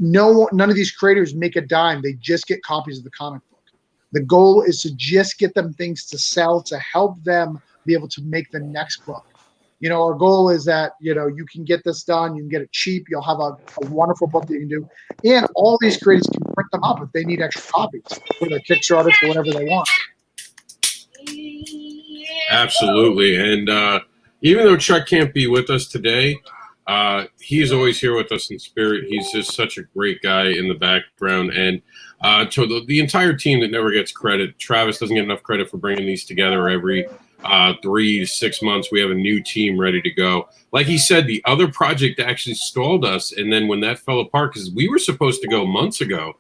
None of these creators make a dime. They just get copies of the comic book. The goal is to just get them things to sell, to help them be able to make the next book. Our goal is that, you can get this done. You can get it cheap. You'll have a wonderful book that you can do. And all these creators can print them up if they need extra copies for their Kickstarter, for whatever they want. Absolutely. And even though Chuck can't be with us today, he's always here with us in spirit. He's just such a great guy in the background. And to the entire team that never gets credit, Travis doesn't get enough credit for bringing these together every 3 to 6 months. We have a new team ready to go. Like he said, the other project actually stalled us. And then when that fell apart, because we were supposed to go months ago,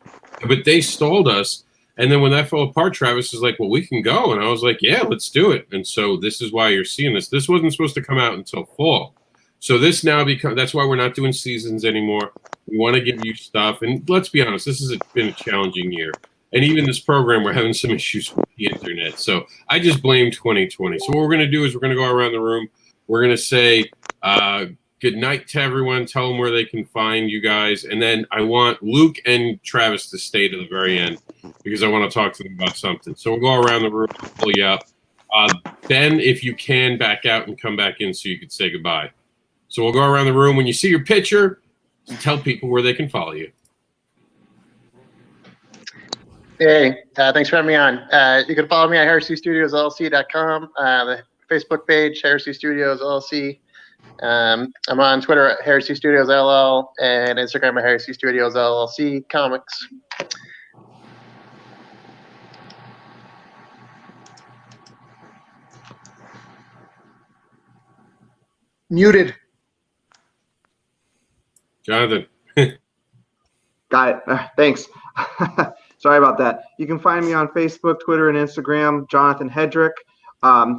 but they stalled us. And then when that fell apart, Travis was like, well, we can go. And I was like, yeah, let's do it. And so this is why you're seeing this. This wasn't supposed to come out until fall. So this now that's why we're not doing seasons anymore. We want to give you stuff. And let's be honest, this has been a challenging year. And even this program, we're having some issues with the internet. So I just blame 2020. So what we're going to do is we're going to go around the room. We're going to say good night to everyone. Tell them where they can find you guys. And then I want Luke and Travis to stay to the very end because I want to talk to them about something. So we'll go around the room, pull you up. Ben, if you can, back out and come back in so you can say goodbye. So we'll go around the room. When you see your picture, tell people where they can follow you. Hey, thanks for having me on. You can follow me at heresystudiosllc.com, the Facebook page, Heresy Studios LLC. I'm on Twitter at Heresy Studios LL and Instagram at Heresy Studios LLC Comics. Muted. Jonathan. Got it. Thanks. Sorry about that. You can find me on Facebook, Twitter, and Instagram, Jonathan Hedrick.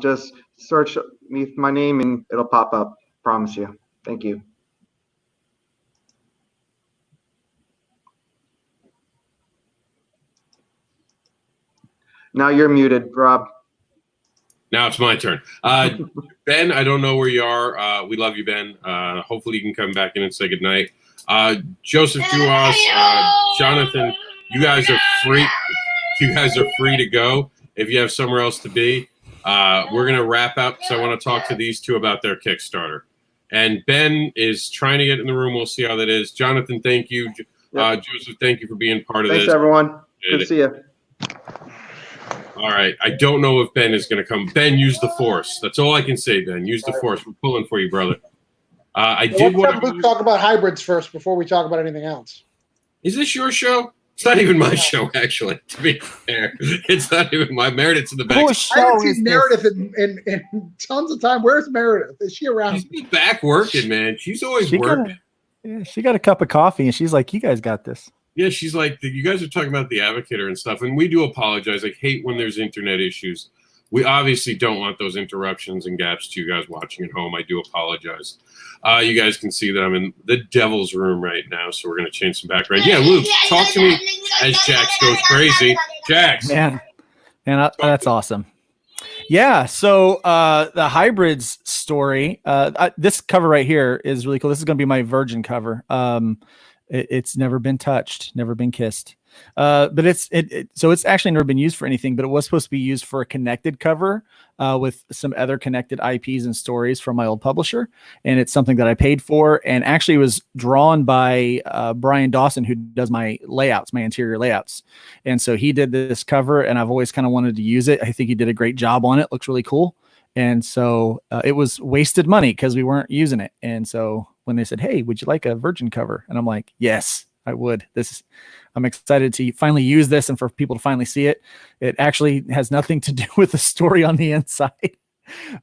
Just search me my name and it'll pop up. Promise you. Thank you. Now you're muted, Rob. Now it's my turn. Ben, I don't know where you are. We love you, Ben. Hopefully you can come back in and say goodnight. Joseph Duas, Jonathan, you guys are free. You guys are free to go if you have somewhere else to be. We're going to wrap up because I want to talk to these two about their Kickstarter. And Ben is trying to get in the room. We'll see how that is. Jonathan, thank you. Joseph, thank you for being part of this. Thanks, everyone. Good to see you. All right. I don't know if Ben is going to come. Ben, use the force. That's all I can say, Ben. Use the force. We're pulling for you, brother. I did want to talk about hybrids first before we talk about anything else. Is this your show? It's not even my show, actually, to be fair. It's not even my Meredith's in the back. I haven't seen Meredith in tons of time. Where's Meredith? Is she around? She's in the back working, man. She's always working. She got a cup of coffee, and she's like, you guys got this. Yeah, she's like, you guys are talking about the Advocator and stuff, and we do apologize. I hate when there's internet issues. We obviously don't want those interruptions and gaps to you guys watching at home. I do apologize. You guys can see that I'm in the devil's room right now, so we're going to change some background. Yeah, Luke, talk to me as Jax goes crazy. Jax. Man, that's awesome. Yeah, so the hybrids story, this cover right here is really cool. This is going to be my virgin cover. It's never been touched, never been kissed. But so it's actually never been used for anything, but it was supposed to be used for a connected cover with some other connected IPs and stories from my old publisher. And it's something that I paid for, and actually it was drawn by Brian Dawson, who does my layouts, my interior layouts. And so he did this cover, and I've always kind of wanted to use it. I think he did a great job on it. Looks really cool. And so it was wasted money because we weren't using it. And so when they said, hey, would you like a virgin cover? And I'm like, yes, I would. I'm excited to finally use this and for people to finally see it. It actually has nothing to do with the story on the inside,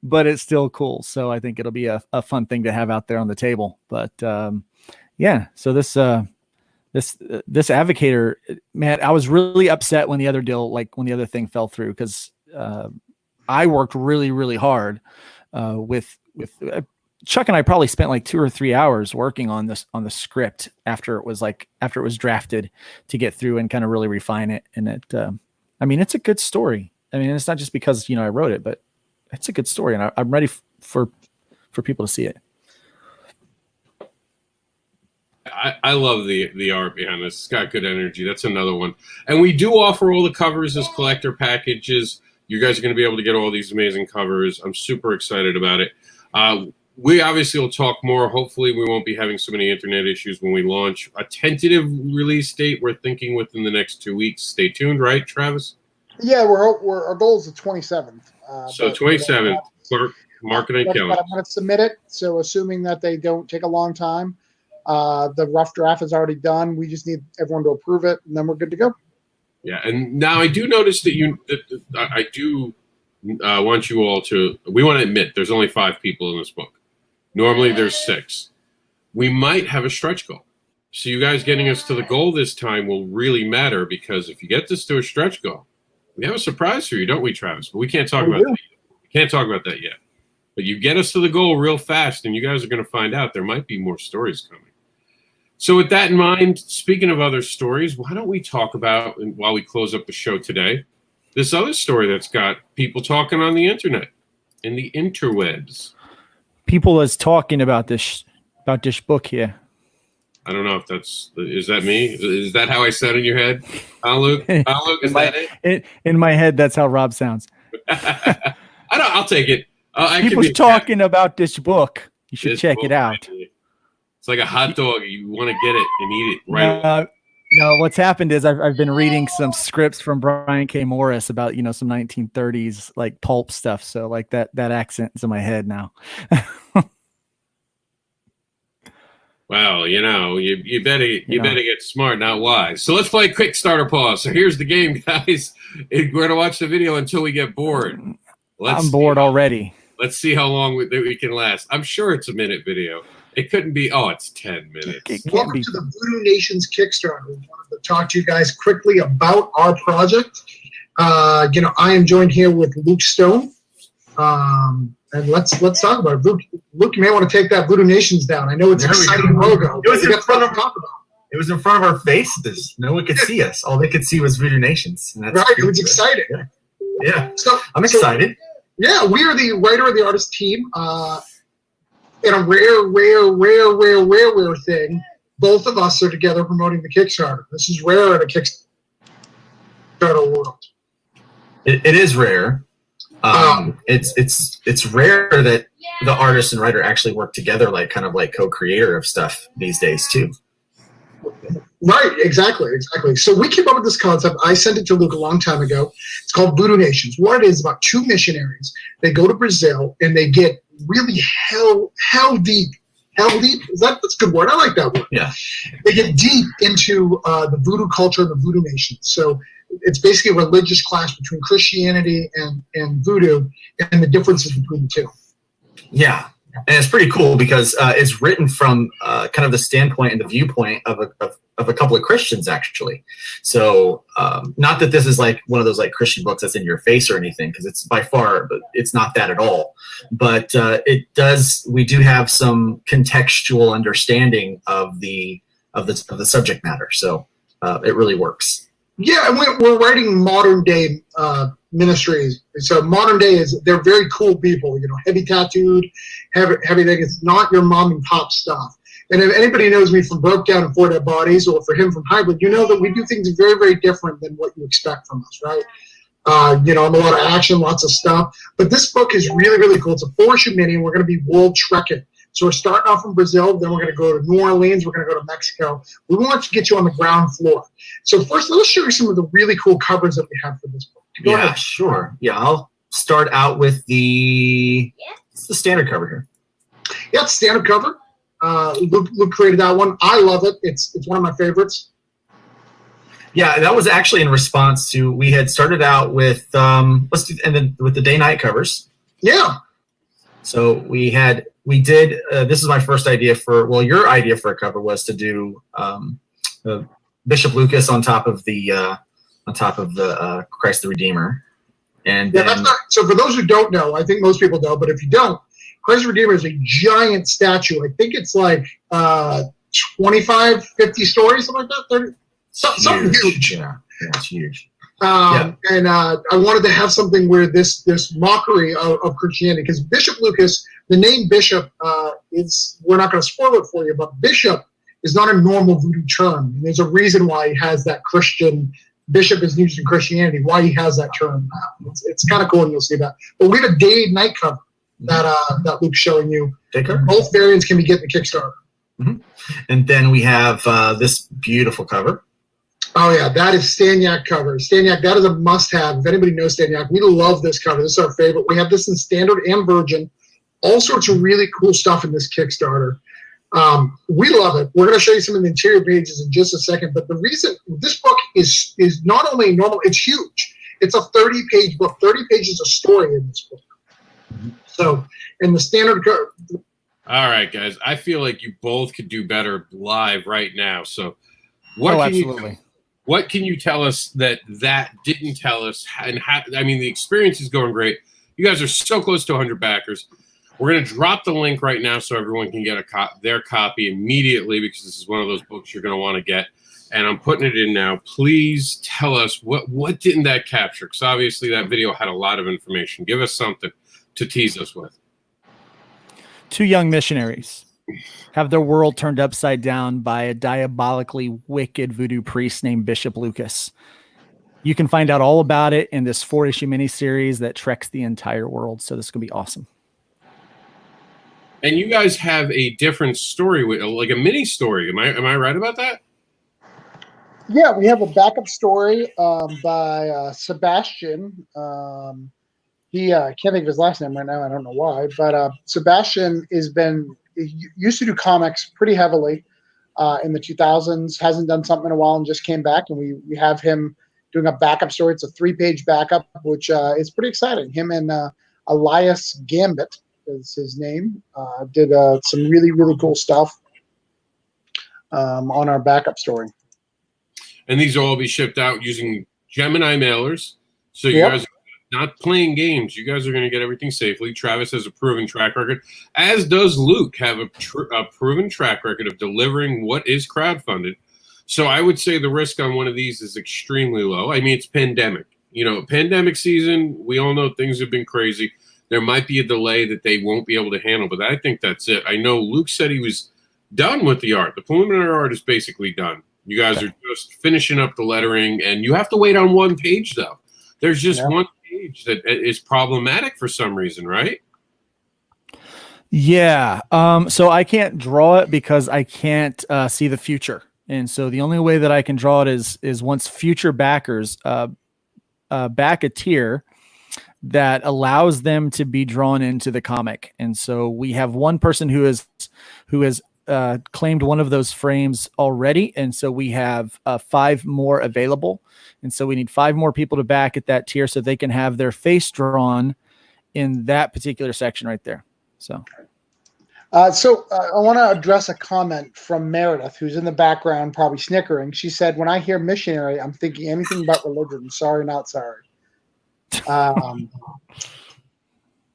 but it's still cool. So I think it'll be a fun thing to have out there on the table. But yeah, so this Advocator, man, I was really upset when the other thing fell through, because I worked really, really hard with Chuck, and I probably spent like 2 or 3 hours working on the script after it was drafted to get through and kind of really refine it. And it's a good story. I mean, it's not just because, I wrote it, but it's a good story, and I'm ready for people to see it. I love the art behind this. It's got good energy. That's another one. And we do offer all the covers as collector packages. You guys are going to be able to get all these amazing covers. I'm super excited about it. We obviously will talk more. Hopefully, we won't be having so many internet issues when we launch. A tentative release date, we're thinking within the next 2 weeks. Stay tuned, right, Travis? Yeah, our goal is the 27th. So 27th, mark it on calendar. I'm going to submit it. So assuming that they don't take a long time, the rough draft is already done. We just need everyone to approve it, and then we're good to go. Yeah, and now I do notice that I do want you all to. We want to admit there's only 5 people in this book. Normally there's 6. We might have a stretch goal. So you guys getting us to the goal this time will really matter, because if you get this to a stretch goal, we have a surprise for you, don't we, Travis? But we can't talk about that yet. We can't talk about that yet. But you get us to the goal real fast, and you guys are going to find out there might be more stories coming. So with that in mind, speaking of other stories, why don't we talk about, while we close up the show today, this other story that's got people talking on the internet, in the interwebs. People is talking about this book here. I don't know if is that me? Is that how I said in your head? Luke? Luke, is that it? In my head, that's how Rob sounds. I'll take it. People's talking about this book. You should check it out. It's like a hot dog. You want to get it and eat it right away. No, what's happened is I've been reading some scripts from Brian K. Morris about, some 1930s like pulp stuff. So like that accent's in my head now. Well, you better get smart, not wise. So let's play quick starter pause. So here's the game, guys. We're gonna watch the video until we get bored. I'm bored already. Let's see how long we can last. I'm sure it's a minute video. It couldn't be. Oh, it's 10 minutes. Welcome to the Voodoo Nation's Kickstarter. We wanted to talk to you guys quickly about our project. I am joined here with Luke Stone And let's talk about it. Luke, you may want to take that Voodoo Nations down. I know it's an exciting logo. It was in front of It was in front of our faces. No one could see us. All they could see was Voodoo Nations. And that's right. It was exciting. Yeah. So I'm excited. Yeah, we are the writer and the artist team. In a rare thing, both of us are together promoting the Kickstarter. This is rare in a Kickstarter world. It is rare. It's rare that the artist and writer actually work together, like kind of like co-creator of stuff these days too. Right, exactly. So we came up with this concept. I sent it to Luke a long time ago. It's called Voodoo Nations. What it is about two missionaries. They go to Brazil and they get really hell deep. Hell deep? That's a good word. I like that word. Yeah. They get deep into the voodoo culture and the Voodoo Nations. So it's basically a religious clash between Christianity and voodoo and the differences between the two. Yeah. And it's pretty cool because it's written from kind of the standpoint and the viewpoint of a couple of Christians, actually. So not that this is like one of those like Christian books that's in your face or anything, because it's by far, it's not that at all. But we do have some contextual understanding of the subject matter. So it really works. Yeah, and we're writing modern day ministries. So modern day they're very cool people, heavy tattooed, heavy thing. It's not your mom and pop stuff. And if anybody knows me from Broke Down and Four Dead Bodies, or for him from Hybrid, you know that we do things very, very different than what you expect from us, right? I'm a lot of action, lots of stuff. But this book is really, really cool. It's a 4-issue mini, and we're going to be world trekking. So we're starting off from Brazil, then we're going to go to New Orleans, we're going to go to Mexico. We want to get you on the ground floor. So first, let's show you some of the really cool covers that we have for this book. Go ahead. Sure. Yeah, I'll start out with the standard cover here. Yeah, it's standard cover. Luke created that one. I love it. It's one of my favorites. Yeah, that was actually in response to, we had started out with with the day-night covers. Yeah. So this is my first idea your idea for a cover was to do Bishop Lucas on top of the Christ the Redeemer. And that's not, so for those who don't know, I think most people know, but if you don't, Christ the Redeemer is a giant statue. I think it's like 25, 50 stories, something like that. 30, something huge. Yeah, it's huge. And I wanted to have something where this mockery of Christianity, because Bishop Lucas, the name Bishop we're not going to spoil it for you, but Bishop is not a normal voodoo term. There's a reason why he has that Christian. Bishop is used in Christianity, why he has that term. It's kind of cool, and you'll see that. But we have a day-night cover that Luke's showing you. Both variants can be getting the Kickstarter. Mm-hmm. And then we have this beautiful cover. Oh, yeah, that is Staniak cover. Staniak, that is a must-have. If anybody knows Staniak, we love this cover. This is our favorite. We have this in standard and virgin. All sorts of really cool stuff in this Kickstarter. We love it. We're going to show you some of the interior pages in just a second. But the reason this book is not only normal, it's huge. It's a 30-page book. 30 pages of story in this book. So, in the standard cover. All right, guys. I feel like you both could do better live right now. So, what can you tell us that didn't tell us? And how, the experience is going great. You guys are so close to 100 backers. We're going to drop the link right now so everyone can get their copy immediately, because this is one of those books you're going to want to get. And I'm putting it in now. Please tell us what didn't that capture? Because obviously that video had a lot of information. Give us something to tease us with. 2 young missionaries have their world turned upside down by a diabolically wicked voodoo priest named Bishop Lucas. You can find out all about it in this 4-issue miniseries that treks the entire world. So this is going to be awesome. And you guys have a different story, like a mini story. Am I right about that? Yeah, we have a backup story by Sebastian. He can't think of his last name right now. I don't know why, but Sebastian used to do comics pretty heavily in the 2000s. Hasn't done something in a while and just came back, and we have him doing a backup story. It's a 3-page backup, which is pretty exciting. Him and Elias Gambit is his name. Did some really, really cool stuff on our backup story. And these will all be shipped out using Gemini mailers. So you guys, not playing games. You guys are going to get everything safely. Travis has a proven track record, as does Luke have a proven track record of delivering what is crowdfunded. So I would say the risk on one of these is extremely low. I mean, it's pandemic. You know, pandemic season, we all know things have been crazy. There might be a delay that they won't be able to handle, but I think that's it. I know Luke said he was done with the art. The preliminary art is basically done. You guys are just finishing up the lettering, and you have to wait on one page, though. There's just one page that is problematic for some reason, right? Yeah. So I can't draw it because I can't see the future. And so the only way that I can draw it is once future backers back a tier that allows them to be drawn into the comic. And so we have one person who has claimed one of those frames already. And so we have 5 more available. And so we need 5 more people to back at that tier so they can have their face drawn in that particular section right there. So. I want to address a comment from Meredith, who's in the background, probably snickering. She said, "When I hear missionary, I'm thinking anything but religion. Sorry, not sorry." I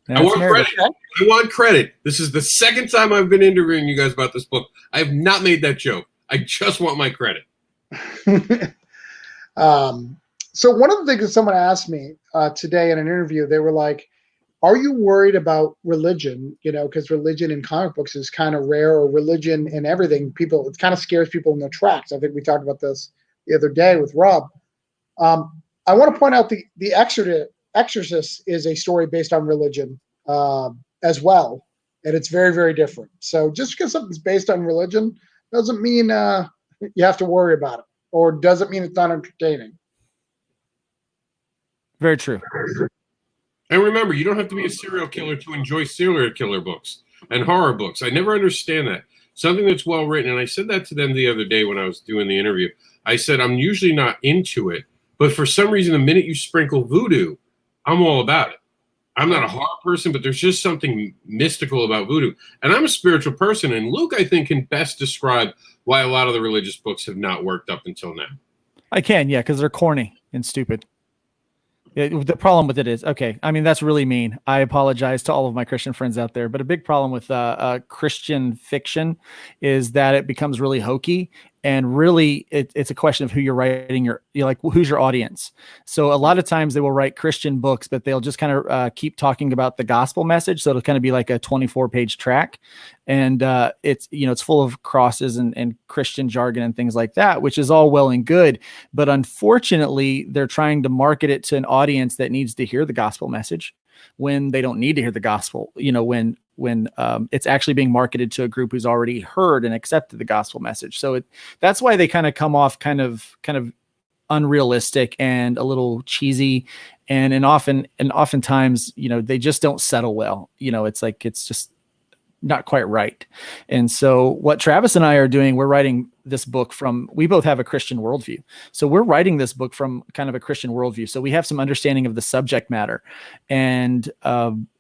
want credit. I want credit. This is the second time I've been interviewing you guys about this book. I have not made that joke. I just want my credit. So one of the things that someone asked me today in an interview, they were like, "Are you worried about religion? You know, because religion in comic books is kind of rare, or religion in everything. People, it kind of scares people in their tracks." I think we talked about this the other day with Rob. I want to point out the Exorcist is a story based on religion as well, and it's very, very different. So just because something's based on religion doesn't mean you have to worry about it, or doesn't mean it's not entertaining. Very true. And remember, you don't have to be a serial killer to enjoy serial killer books and horror books. I never understand that. Something that's well written, and I said that to them the other day when I was doing the interview. I said, I'm usually not into it, but for some reason, the minute you sprinkle voodoo, I'm all about it. I'm not a horror person, but there's just something mystical about voodoo. And I'm a spiritual person, and Luke, I think, can best describe why a lot of the religious books have not worked up until now. I can, yeah, because they're corny and stupid. The problem with it is, okay, I mean, that's really mean. I apologize to all of my Christian friends out there, but a big problem with Christian fiction is that it becomes really hokey, and really it's a question of who you're writing you're like, who's your audience? So a lot of times they will write Christian books, but they'll just kind of keep talking about the gospel message. So it'll kind of be like a 24-page track. And it's, you know, it's full of crosses and Christian jargon and things like that, which is all well and good. But unfortunately, they're trying to market it to an audience that needs to hear the gospel message when they don't need to hear the gospel, you know, when it's actually being marketed to a group who's already heard and accepted the gospel message. So that's why they kind of come off kind of unrealistic and a little cheesy, and oftentimes, you know, they just don't settle well. You know, it's like, it's just not quite right. And so what Travis and I are doing, we're writing this book we both have a Christian worldview. So we're writing this book from kind of a Christian worldview. So we have some understanding of the subject matter. And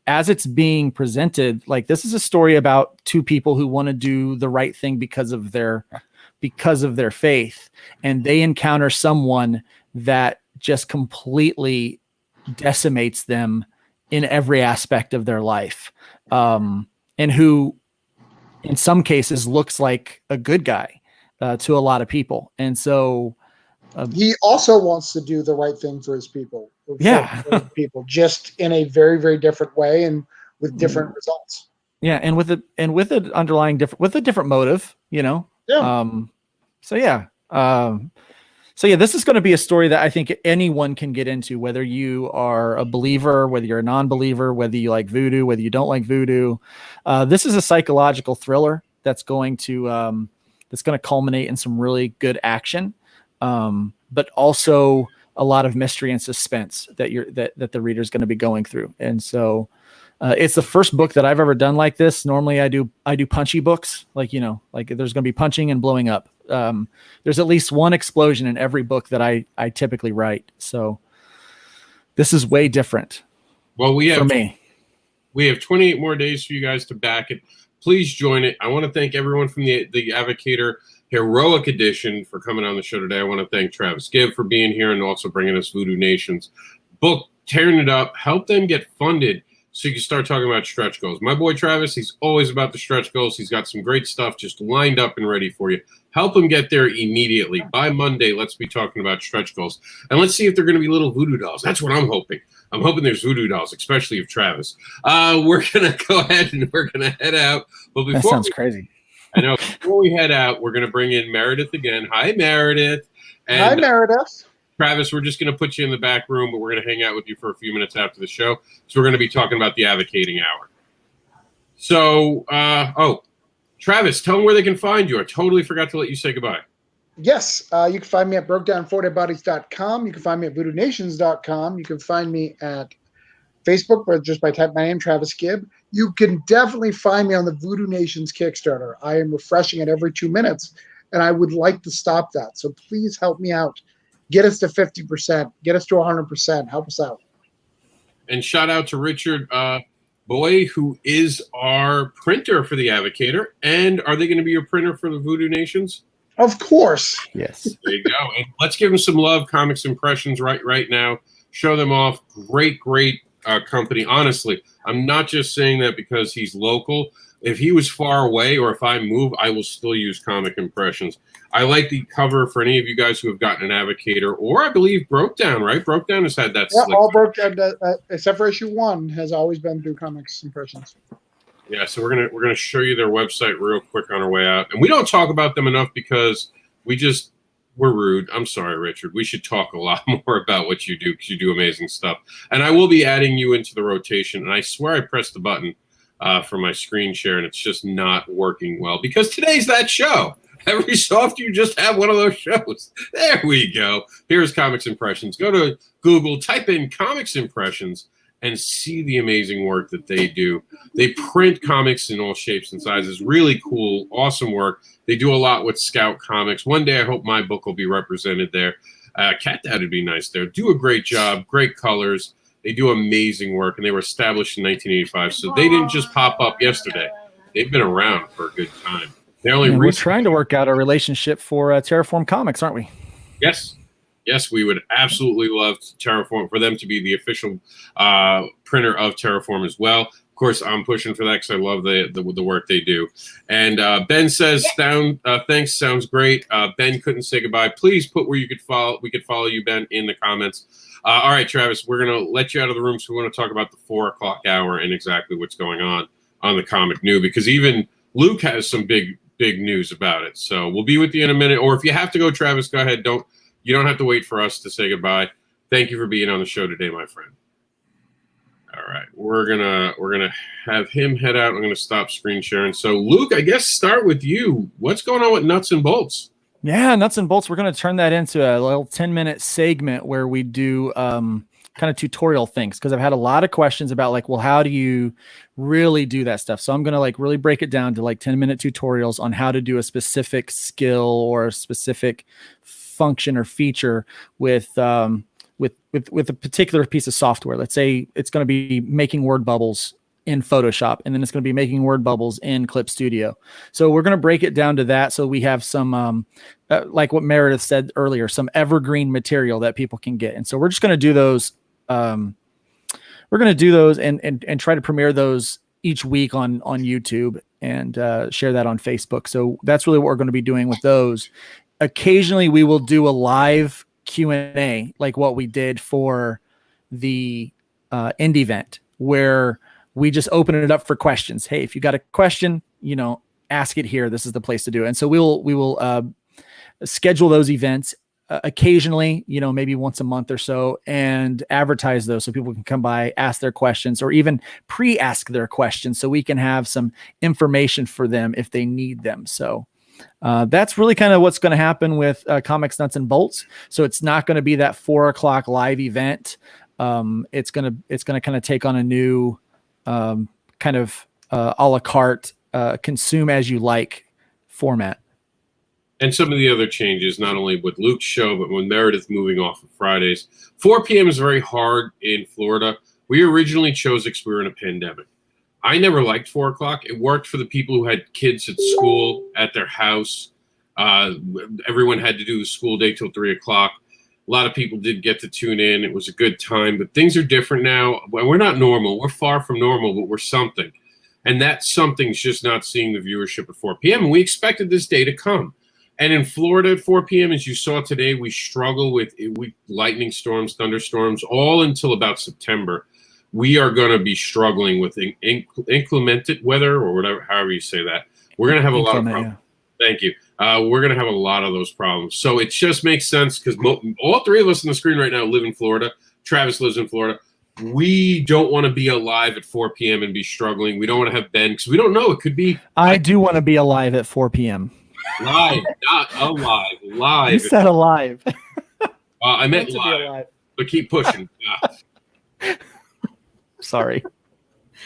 as it's being presented, like, this is a story about 2 people who want to do the right thing because of their faith. And they encounter someone that just completely decimates them in every aspect of their life. And who in some cases looks like a good guy to a lot of people. And so he also wants to do the right thing for his people. For people, just in a very, very different way and with different results. Yeah. And with an underlying with a different motive, you know? Yeah. So this is going to be a story that I think anyone can get into, whether you are a believer, whether you're a non-believer, whether you like voodoo, whether you don't like voodoo. This is a psychological thriller that's going to culminate in some really good action, but also a lot of mystery and suspense that the reader's going to be going through. And so it's the first book that I've ever done like this. Normally I do punchy books, like, you know, like there's going to be punching and blowing up. There's at least one explosion in every book that I typically write. So this is way different. Well, we have 28 more days for you guys to back it. Please join it. I want to thank everyone from the Advocator Heroic Edition for coming on the show today. I want to thank Travis Gibb for being here and also bringing us Voodoo Nation's book tearing it up. Help them get funded so you can start talking about stretch goals. My boy Travis, he's always about the stretch goals. He's got some great stuff just lined up and ready for you. Help him get there immediately. By Monday, let's be talking about stretch goals. And let's see if they're going to be little voodoo dolls. That's what I'm hoping. I'm hoping there's voodoo dolls, especially of Travis. We're going to go ahead and we're going to head out. But before that sounds crazy. I know. Before we head out, we're going to bring in Meredith again. Hi, Meredith. And Hi, Meredith. Travis, we're just going to put you in the back room, but we're going to hang out with you for a few minutes after the show. So we're going to be talking about the advocating hour. So, Travis, tell them where they can find you. I totally forgot to let you say goodbye. Yes, you can find me at brokedown4deadbodies.com. You can find me at voodoonations.com. You can find me at Facebook, but just by typing my name, Travis Gibb. You can definitely find me on the Voodoo Nations Kickstarter. I am refreshing it every 2 minutes, and I would like to stop that. So please help me out. Get us to 50%. Get us to 100%. Help us out. And shout out to Richard Boy, who is our printer for the Advocator. And are they going to be your printer for the Voodoo Nations? Of course. Yes. There you go. And let's give them some love. Comics Impressions right now. Show them off. Great company. Honestly, I'm not just saying that because he's local. If he was far away or if I move, I will still use Comic Impressions. I like the cover for any of you guys who have gotten an Advocator, or I believe Broke Down, right? Broke Down has had that. Yeah, all Broke Down, except for issue 1, has always been through Comics Impressions. Yeah, so we're gonna show you their website real quick on our way out, and we don't talk about them enough because we're rude. I'm sorry, Richard. We should talk a lot more about what you do because you do amazing stuff. And I will be adding you into the rotation. And I swear I pressed the button for my screen share, and it's just not working well because today's that show. Every so often you just have one of those shows. There we go. Here's Comics Impressions. Go to Google, type in Comics Impressions, and see the amazing work that they do. They print comics in all shapes and sizes. Really cool, awesome work. They do a lot with Scout Comics. One day I hope my book will be represented there. Cat Dad would be nice there. Do a great job, great colors. They do amazing work, and they were established in 1985, so they didn't just pop up yesterday. They've been around for a good time. We're trying to work out a relationship for TerraForm Comics, aren't we? Yes. Yes, we would absolutely love TerraForm for them to be the official printer of TerraForm as well. Of course, I'm pushing for that because I love the work they do. And Ben says, thanks, sounds great. Ben couldn't say goodbye. Please put where you could follow. We could follow you, Ben, in the comments. All right, Travis, we're going to let you out of the room, so we want to talk about the 4 o'clock hour and exactly what's going on the Comic NEWB, because even Luke has some big news about it. So we'll be with you in a minute. Or if you have to go, Travis, go ahead. You don't have to wait for us to say goodbye. Thank you for being on the show today, my friend. All right, we're gonna have him head out. I'm gonna stop screen sharing. So, Luke, I guess start with you. What's going on with Nuts and Bolts? Yeah, Nuts and Bolts. We're gonna turn that into a little 10-minute segment where we do kind of tutorial things, because I've had a lot of questions about like, well, how do you really do that stuff? So I'm gonna like really break it down to like 10-minute tutorials on how to do a specific skill or a specific function or feature with a particular piece of software. Let's say it's going to be making word bubbles in Photoshop, and then it's going to be making word bubbles in Clip Studio. So we're going to break it down to that, so we have some like what Meredith said earlier, some evergreen material that people can get. And so we're just going to do those. We're going to do those and try to premiere those each week on YouTube and share that on Facebook. So that's really what we're going to be doing with those. Occasionally we will do a live Q&A like what we did for the indie event, where we just open it up for questions. Hey, if you got a question, ask it here. This is the place to do it. And so we will schedule those events occasionally, maybe once a month or so, and advertise those so people can come by, ask their questions, or even pre-ask their questions so we can have some information for them if they need them. So that's really kind of what's going to happen with Comics Nuts and Bolts. So it's not going to be that 4 o'clock live event. It's going to kind of take on a new kind of a la carte, consume as you like format. And some of the other changes, not only with Luke's show, but when Meredith moving off of Fridays. 4 p.m. is very hard in Florida. We originally chose it because we were in a pandemic. I never liked 4 o'clock. It worked for the people who had kids at school, at their house. Everyone had to do the school day till 3 o'clock. A lot of people did get to tune in. It was a good time, but things are different now. We're not normal. We're far from normal, but we're something. And that something's just not seeing the viewership at 4 p.m. And we expected this day to come. And in Florida at 4 p.m., as you saw today, we struggle with lightning storms, thunderstorms, all until about September. We are going to be struggling with inclement weather, or whatever, however you say that. We're going to have a lot of problems. Yeah. Thank you. We're going to have a lot of those problems. So it just makes sense because all three of us on the screen right now live in Florida. Travis lives in Florida. We don't want to be alive at 4 p.m. and be struggling. We don't want to have Ben because we don't know. It could be. I do want to be alive at 4 p.m. Live, not alive. Live. You said alive. I meant live. But keep pushing. Sorry.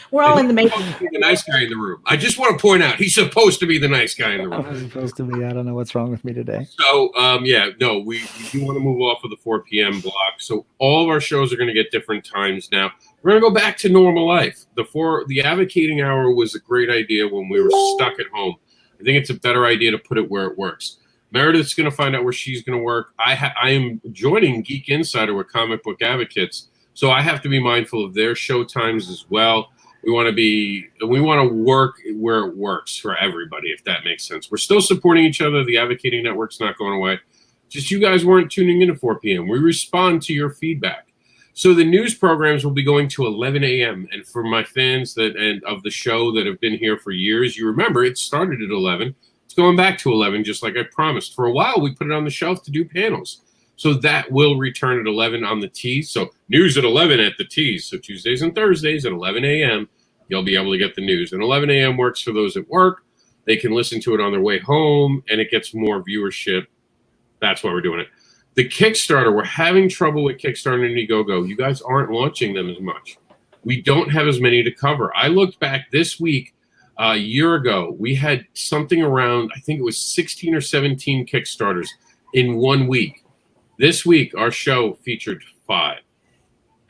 We're all in the making. The nice guy in the room. I just want to point out he's supposed to be the nice guy in the room. I'm supposed to be. I don't know what's wrong with me today. So, yeah, no, we do want to move off of the 4 p.m. block. So all of our shows are going to get different times now. We're going to go back to normal life. The advocating hour was a great idea when we were stuck at home. I think it's a better idea to put it where it works. Meredith's going to find out where she's going to work. I am joining Geek Insider with Comic Book Advocates, so I have to be mindful of their show times as well. We want to work where it works for everybody, if that makes sense. We're still supporting each other. The Advocating Network's not going away. Just you guys weren't tuning in at 4 p.m. We respond to your feedback. So the news programs will be going to 11 a.m. And for my fans of the show that have been here for years, you remember it started at 11. It's going back to 11, just like I promised. For a while, we put it on the shelf to do panels. So that will return at 11 on the T's. So news at 11 at the T's. So Tuesdays and Thursdays at 11 a.m., you'll be able to get the news. And 11 a.m. works for those at work. They can listen to it on their way home, and it gets more viewership. That's why we're doing it. The Kickstarter, we're having trouble with Kickstarter and Indiegogo. You guys aren't launching them as much. We don't have as many to cover. I looked back this week, a year ago. We had something around, I think it was 16 or 17 Kickstarters in 1 week. This week, our show featured 5.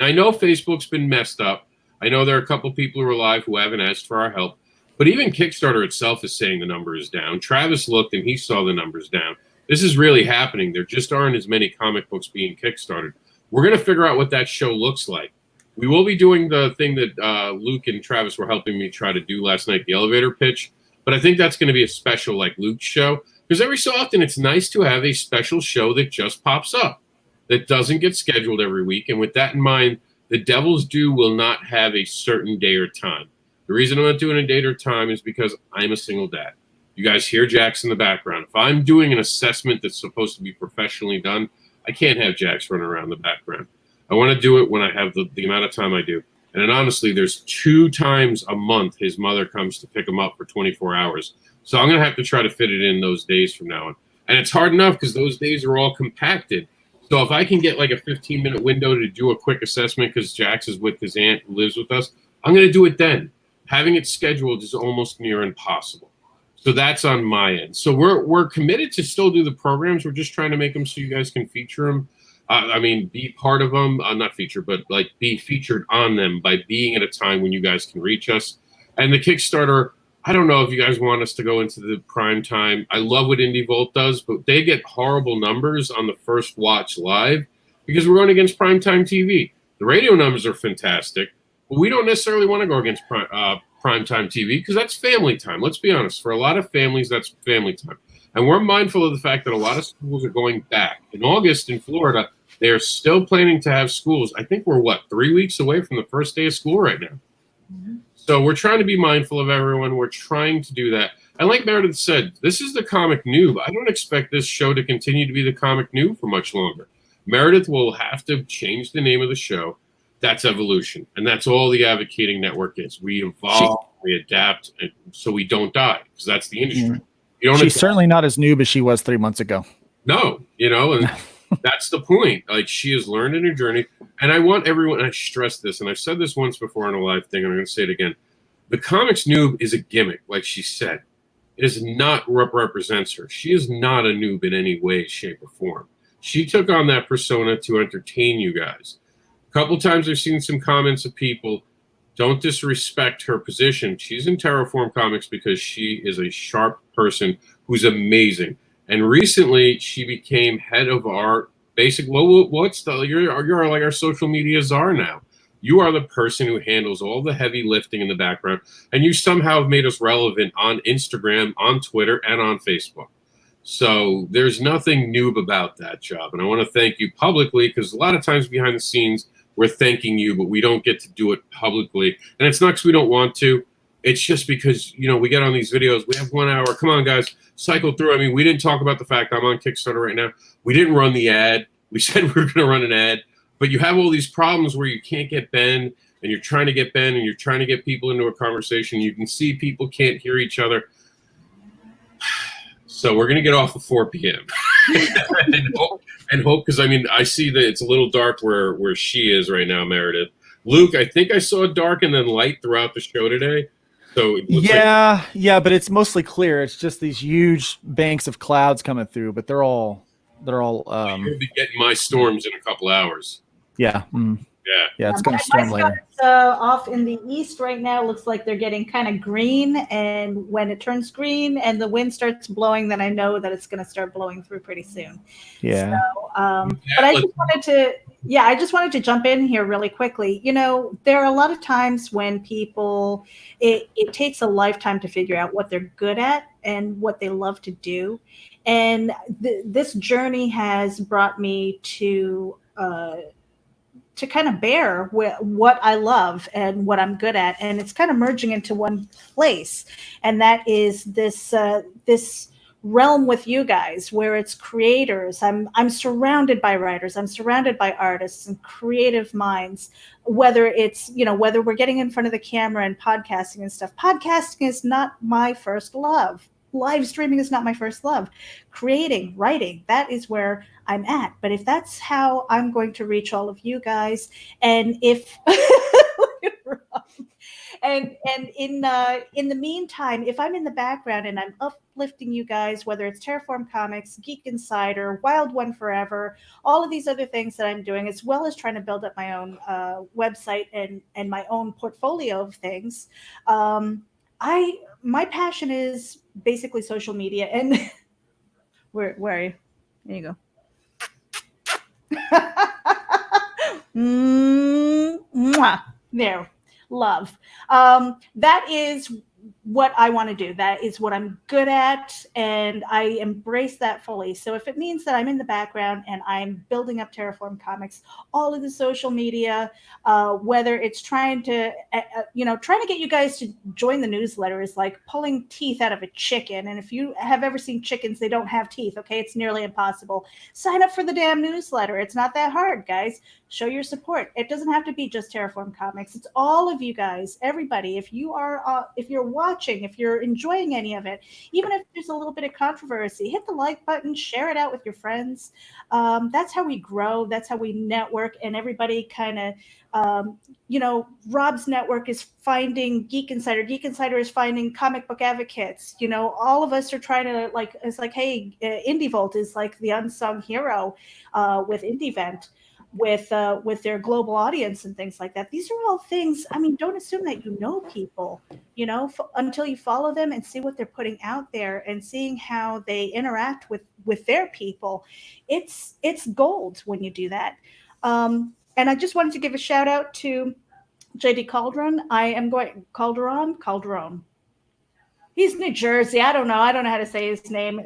I know Facebook's been messed up. I know there are a couple people who are live who haven't asked for our help. But even Kickstarter itself is saying the number is down. Travis looked and he saw the numbers down. This is really happening. There just aren't as many comic books being Kickstarted. We're going to figure out what that show looks like. We will be doing the thing that Luke and Travis were helping me try to do last night, the elevator pitch. But I think that's going to be a special like Luke's show. Because every so often it's nice to have a special show that just pops up, that doesn't get scheduled every week. And with that in mind, the Devil's Due will not have a certain day or time. The reason I'm not doing a date or time is because I'm a single dad. You guys hear Jax in the background. If I'm doing an assessment that's supposed to be professionally done, I can't have Jax running around the background. I want to do it when I have the amount of time I do. And then honestly, there's 2 times a month his mother comes to pick him up for 24 hours. So I'm going to have to try to fit it in those days from now on. And it's hard enough because those days are all compacted. So if I can get like a 15-minute window to do a quick assessment because Jax is with his aunt who lives with us, I'm going to do it then. Having it scheduled is almost near impossible. So that's on my end. So we're committed to still do the programs. We're just trying to make them so you guys can feature them. Be part of them. Not feature, but like be featured on them by being at a time when you guys can reach us. And the Kickstarter, I don't know if you guys want us to go into the prime time. I love what Indie Vault does, but they get horrible numbers on the first watch live because we're going against primetime TV. The radio numbers are fantastic, but we don't necessarily want to go against primetime TV because that's family time. Let's be honest. For a lot of families, that's family time. And we're mindful of the fact that a lot of schools are going back. In August in Florida, they are still planning to have schools. I think we're, 3 weeks away from the first day of school right now. Mm-hmm. So we're trying to be mindful of everyone. We're trying to do that. And like Meredith said, this is the Comic NEWB. I don't expect this show to continue to be the Comic NEWB for much longer. Meredith will have to change the name of the show. That's evolution. And that's all the Advocating Network is. We evolve, we adapt, and so we don't die, because that's the industry. She's certainly not as noob as she was 3 months ago. No, and that's the point. Like, she has learned in her journey. And I want everyone, and I stress this, and I've said this once before on a live thing, and I'm going to say it again. The Comics NEWB is a gimmick, like she said. It is not what represents her. She is not a noob in any way, shape, or form. She took on that persona to entertain you guys. A couple times I've seen some comments of people, don't disrespect her position. She's in TERRAFORM Comics because she is a sharp person who's amazing. And recently, she became head of our basic. What's the you're like our social media czar now. You are the person who handles all the heavy lifting in the background, and you somehow have made us relevant on Instagram, on Twitter, and on Facebook. So there's nothing noob about that job. And I want to thank you publicly, because a lot of times behind the scenes, we're thanking you, but we don't get to do it publicly. And it's not because we don't want to. It's just because, we get on these videos. We have 1 hour. Come on, guys, cycle through. I mean, we didn't talk about the fact I'm on Kickstarter right now. We didn't run the ad. We said we were going to run an ad. But you have all these problems where you can't get Ben, and you're trying to get Ben, and you're trying to get people into a conversation. You can see people can't hear each other. So we're going to get off at 4 p.m. and hope, because, I mean, I see that it's a little dark where she is right now, Meredith. Luke, I think I saw dark and then light throughout the show today. So it looks yeah, but it's mostly clear. It's just these huge banks of clouds coming through, but they're all you'll be getting my storms in a couple hours. Yeah. Yeah, it's going to storm later. Off in the east right now, looks like they're getting kind of green, and when it turns green and the wind starts blowing, then I know that it's going to start blowing through pretty soon. Yeah. So, but I just wanted to jump in here really quickly. There are a lot of times when people, it takes a lifetime to figure out what they're good at and what they love to do. And this journey has brought me to kind of bear what I love and what I'm good at, and it's kind of merging into one place, and that is this realm with you guys, where it's creators. I'm surrounded by writers, I'm surrounded by artists and creative minds. Whether it's whether we're getting in front of the camera and podcasting and stuff. Podcasting is not my first love. Live streaming is not my first love. Creating, writing, that is where I'm at. But if that's how I'm going to reach all of you guys, and if and in the meantime, if I'm in the background and I'm uplifting you guys, whether it's Terraform Comics, Geek Insider, WildOne Forever, all of these other things that I'm doing, as well as trying to build up my own website and my own portfolio of things, my passion is basically social media. And where are you? There you go. Mwah. There. Love. That is what I want to do. That is what I'm good at, and I embrace that fully. So if it means that I'm in the background and I'm building up Terraform Comics, all of the social media, whether it's trying to get you guys to join the newsletter is like pulling teeth out of a chicken. And if you have ever seen chickens, they don't have teeth. Okay, it's nearly impossible. Sign up for the damn newsletter. It's not that hard, guys. Show your support. It doesn't have to be just Terraform Comics. It's all of you guys, everybody. If you're watching, if you're enjoying any of it, even if there's a little bit of controversy, hit the like button, share it out with your friends. That's how we grow. That's how we network. And everybody kind of, Rob's network is finding Geek Insider. Geek Insider is finding Comic Book Advocates. All of us are trying to it's like, hey, Indie Vault is like the unsung hero with IndieVent. With their global audience and things like that. These are all things, I mean, don't assume that you know people, until you follow them and see what they're putting out there and seeing how they interact with their people. It's gold when you do that. And I just wanted to give a shout out to JD Calderon. He's New Jersey. I don't know how to say his name.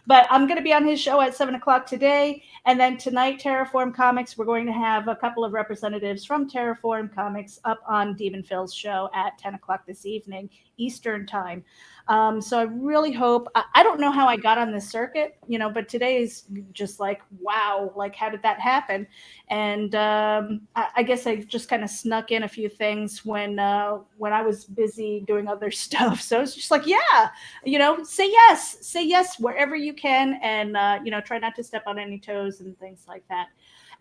But I'm going to be on his show at 7 o'clock today. And then tonight, Terraform Comics, we're going to have a couple of representatives from Terraform Comics up on Demon Phil's show at 10 o'clock this evening, Eastern time. So I really hope, I don't know how I got on this circuit, but today is just like, wow, like how did that happen? And I guess I just kind of snuck in a few things when I was busy doing other stuff. So it's just like, yeah, say yes wherever you can, and try not to step on any toes and things like that.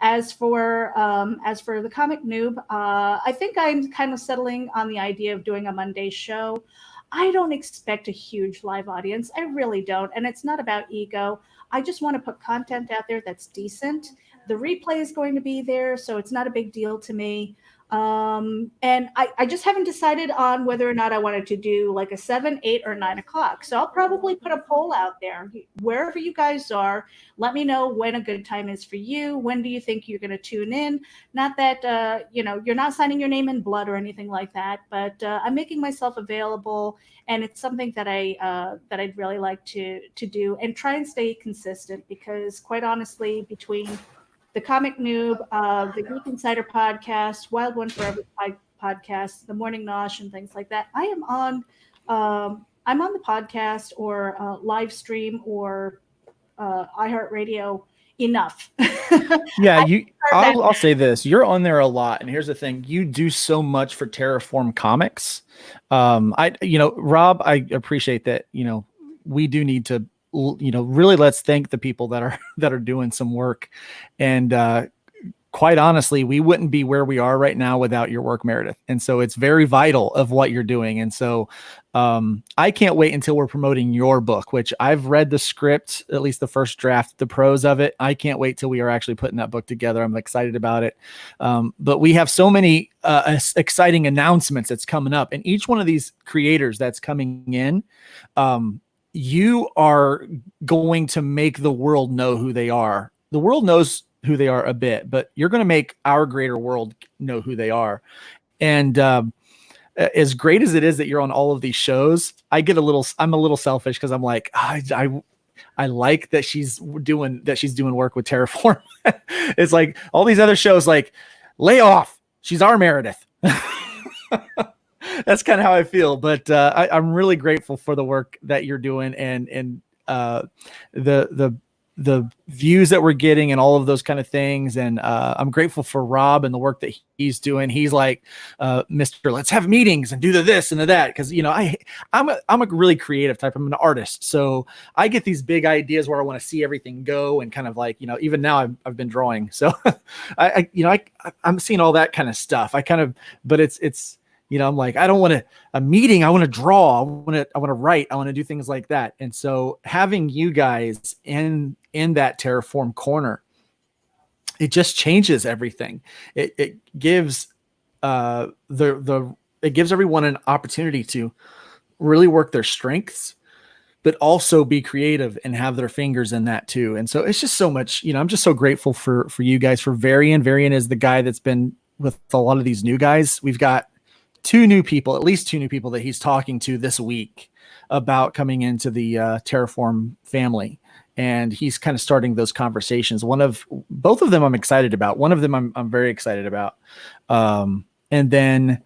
As for the Comic NEWB, I think I'm kind of settling on the idea of doing a Monday show. I don't expect a huge live audience. I really don't. And it's not about ego. I just want to put content out there that's decent. The replay is going to be there, so it's not a big deal to me. And I just haven't decided on whether or not I wanted to do like a 7, 8, or 9 o'clock. So I'll probably put a poll out there. Wherever you guys are, let me know when a good time is for you. When do you think you're going to tune in? Not that, you're not signing your name in blood or anything like that, but I'm making myself available. And it's something that I'd really like to do and try and stay consistent, because quite honestly, between the Comic NEWB, the Geek Insider podcast, WildOne Forever podcast, the Morning Nosh, and things like that, I'm on the podcast or live stream or iHeartRadio enough. Yeah, I'll say this. You're on there a lot. And here's the thing. You do so much for TERRAFORM Comics. Rob, I appreciate that, we do need to, really let's thank the people that are doing some work. And quite honestly, we wouldn't be where we are right now without your work, Meredith. And so it's very vital of what you're doing. And so I can't wait until we're promoting your book, which I've read the script, at least the first draft, the prose of it. I can't wait till we are actually putting that book together. I'm excited about it. But we have so many exciting announcements that's coming up, and each one of these creators that's coming in, you are going to make the world know who they are. The world knows who they are a bit, but you're going to make our greater world know who they are. And as great as it is that you're on all of these shows, I'm a little selfish, because I'm like, I like that she's doing work with TERRAFORM. It's like all these other shows, like, lay off. She's our Meredith. That's kind of how I feel, but I'm really grateful for the work that you're doing, and the views that we're getting and all of those kind of things. And I'm grateful for Rob and the work that he's doing. He's like, Mr. Let's have meetings and do this and that. Cause I'm a really creative type. I'm an artist. So I get these big ideas where I want to see everything go, and kind of like, even now I've been drawing. So I'm seeing all that kind of stuff. But it's, I'm like, I don't want a meeting. I want to draw. I want to write. I want to do things like that. And so having you guys in that TERRAFORM corner, it just changes everything. It gives it gives everyone an opportunity to really work their strengths, but also be creative and have their fingers in that too. And so it's just so much, I'm just so grateful for you guys, for Varian. Varian is the guy that's been with a lot of these new guys. We've got at least two new people that he's talking to this week about coming into the TERRAFORM family. And he's kind of starting those conversations. Both of them I'm excited about. One of them I'm very excited about. And then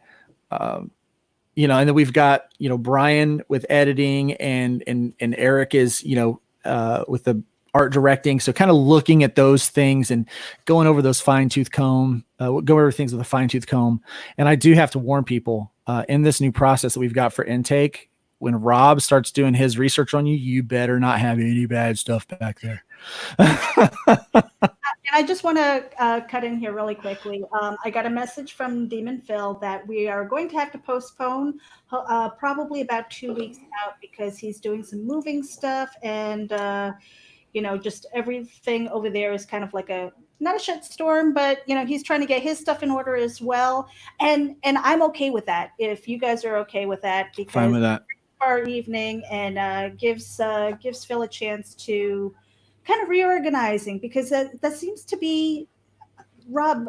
we've got, Brian with editing, and Eric is, with the art directing. So kind of looking at those things and going over those go over things with a fine tooth comb. And I do have to warn people in this new process that we've got for intake, when Rob starts doing his research on you, you better not have any bad stuff back there. And I just want to cut in here really quickly. I got a message from Demon Phil that we are going to have to postpone probably about 2 weeks out, because he's doing some moving stuff, and just everything over there is kind of like not a shitstorm, but he's trying to get his stuff in order as well. And I'm okay with that, if you guys are okay with that, because fine with that. Our evening, and gives Phil a chance to kind of reorganizing, because that seems to be, Rob,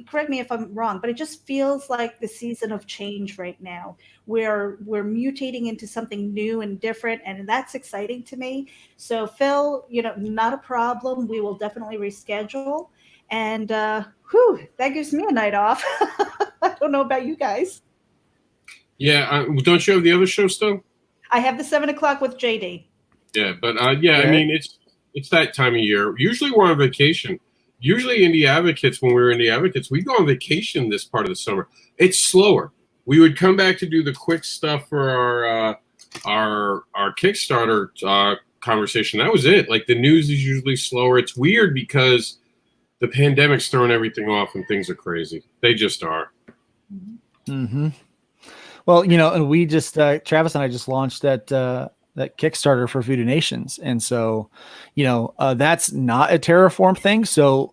correct me if I'm wrong, but it just feels like the season of change right now. We're mutating into something new and different, and that's exciting to me. So Phil, not a problem. We will definitely reschedule, and that gives me a night off. I don't know about you guys. Yeah, don't you have the other show still? I have the 7 o'clock with JD. Yeah, but it's that time of year. Usually we're on vacation. Usually Indie Advocates, when we're Indie Advocates, we go on vacation this part of the summer. It's slower. We would come back to do the quick stuff for our Kickstarter conversation. That was it. Like, the news is usually slower. It's weird because the pandemic's throwing everything off and things are crazy. They just are. Mm-hmm. Well, and we just Travis and I just launched that Kickstarter for Voodoo Nations, and so that's not a TERRAFORM thing. So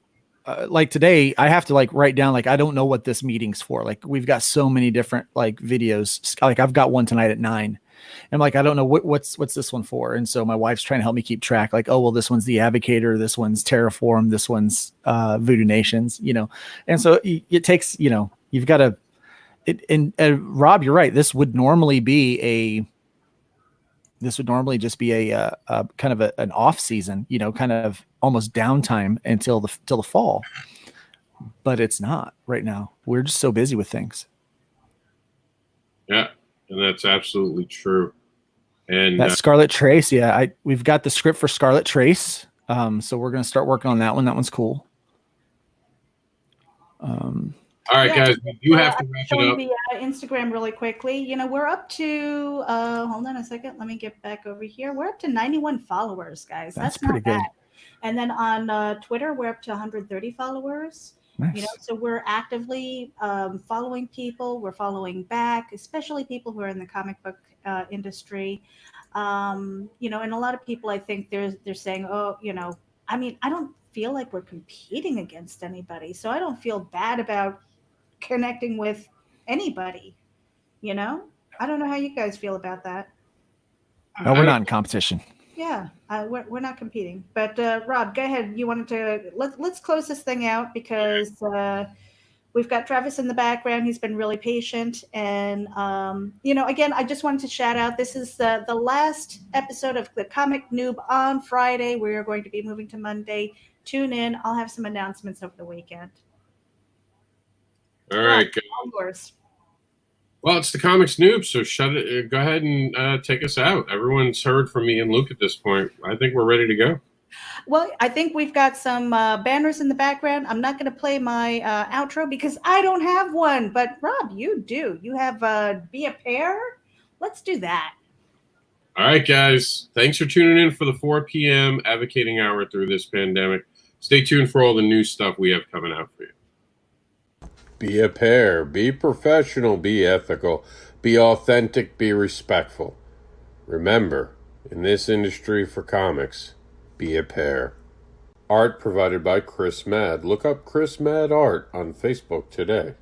like today, I have to like write down, like, I don't know what this meeting's for. Like, we've got so many different like videos. Like, I've got one tonight at 9. I'm like, I don't know what's this one for. And so my wife's trying to help me keep track. Like, oh, well, this one's the Advocator, this one's Terraform, this one's Voodoo Nations, you know. And so it takes, you know, you've got to. And Rob, you're right. This would normally just be a kind of an off season, you know, kind of almost downtime until the fall. But it's not right now. We're just so busy with things. Yeah, and that's absolutely true. And that Scarlet Trace, yeah, we've got the script for Scarlet Trace. So we're going to start working on that one. That one's cool. All right, guys, we do have to wrap it up. The Instagram really quickly. You know, we're up to, hold on a second. Let me get back over here. We're up to 91 followers, guys. That's pretty not bad. good. And then on Twitter, we're up to 130 followers. Nice. You know, so we're actively following people. We're following back, especially people who are in the comic book industry. You know, and a lot of people, I think they're saying, oh, you know, I mean, I don't feel like we're competing against anybody. So I don't feel bad about connecting with anybody, you know. I don't know how you guys feel about that. No, we're not in competition. Yeah, we're not competing. But Rob, go ahead. You wanted to let's close this thing out because we've got Travis in the background. He's been really patient, and you know, again, I just wanted to shout out. This is the last episode of the Comic Noob on Friday. We are going to be moving to Monday. Tune in. I'll have some announcements over the weekend. All right, guys. Well, it's the Comics Noob, so go ahead and take us out. Everyone's heard from me and Luke at this point. I think we're ready to go. Well, I think we've got some banners in the background. I'm not going to play my outro because I don't have one. But Rob, you do. You have Be a Pair. Let's do that. All right, guys. Thanks for tuning in for the 4 p.m. advocating hour through this pandemic. Stay tuned for all the new stuff we have coming out for you. Be a pair. Be professional. Be ethical. Be authentic. Be respectful. Remember, in this industry for comics, be a pair. Art provided by Chris Mad. Look up Chris Mad Art on Facebook today.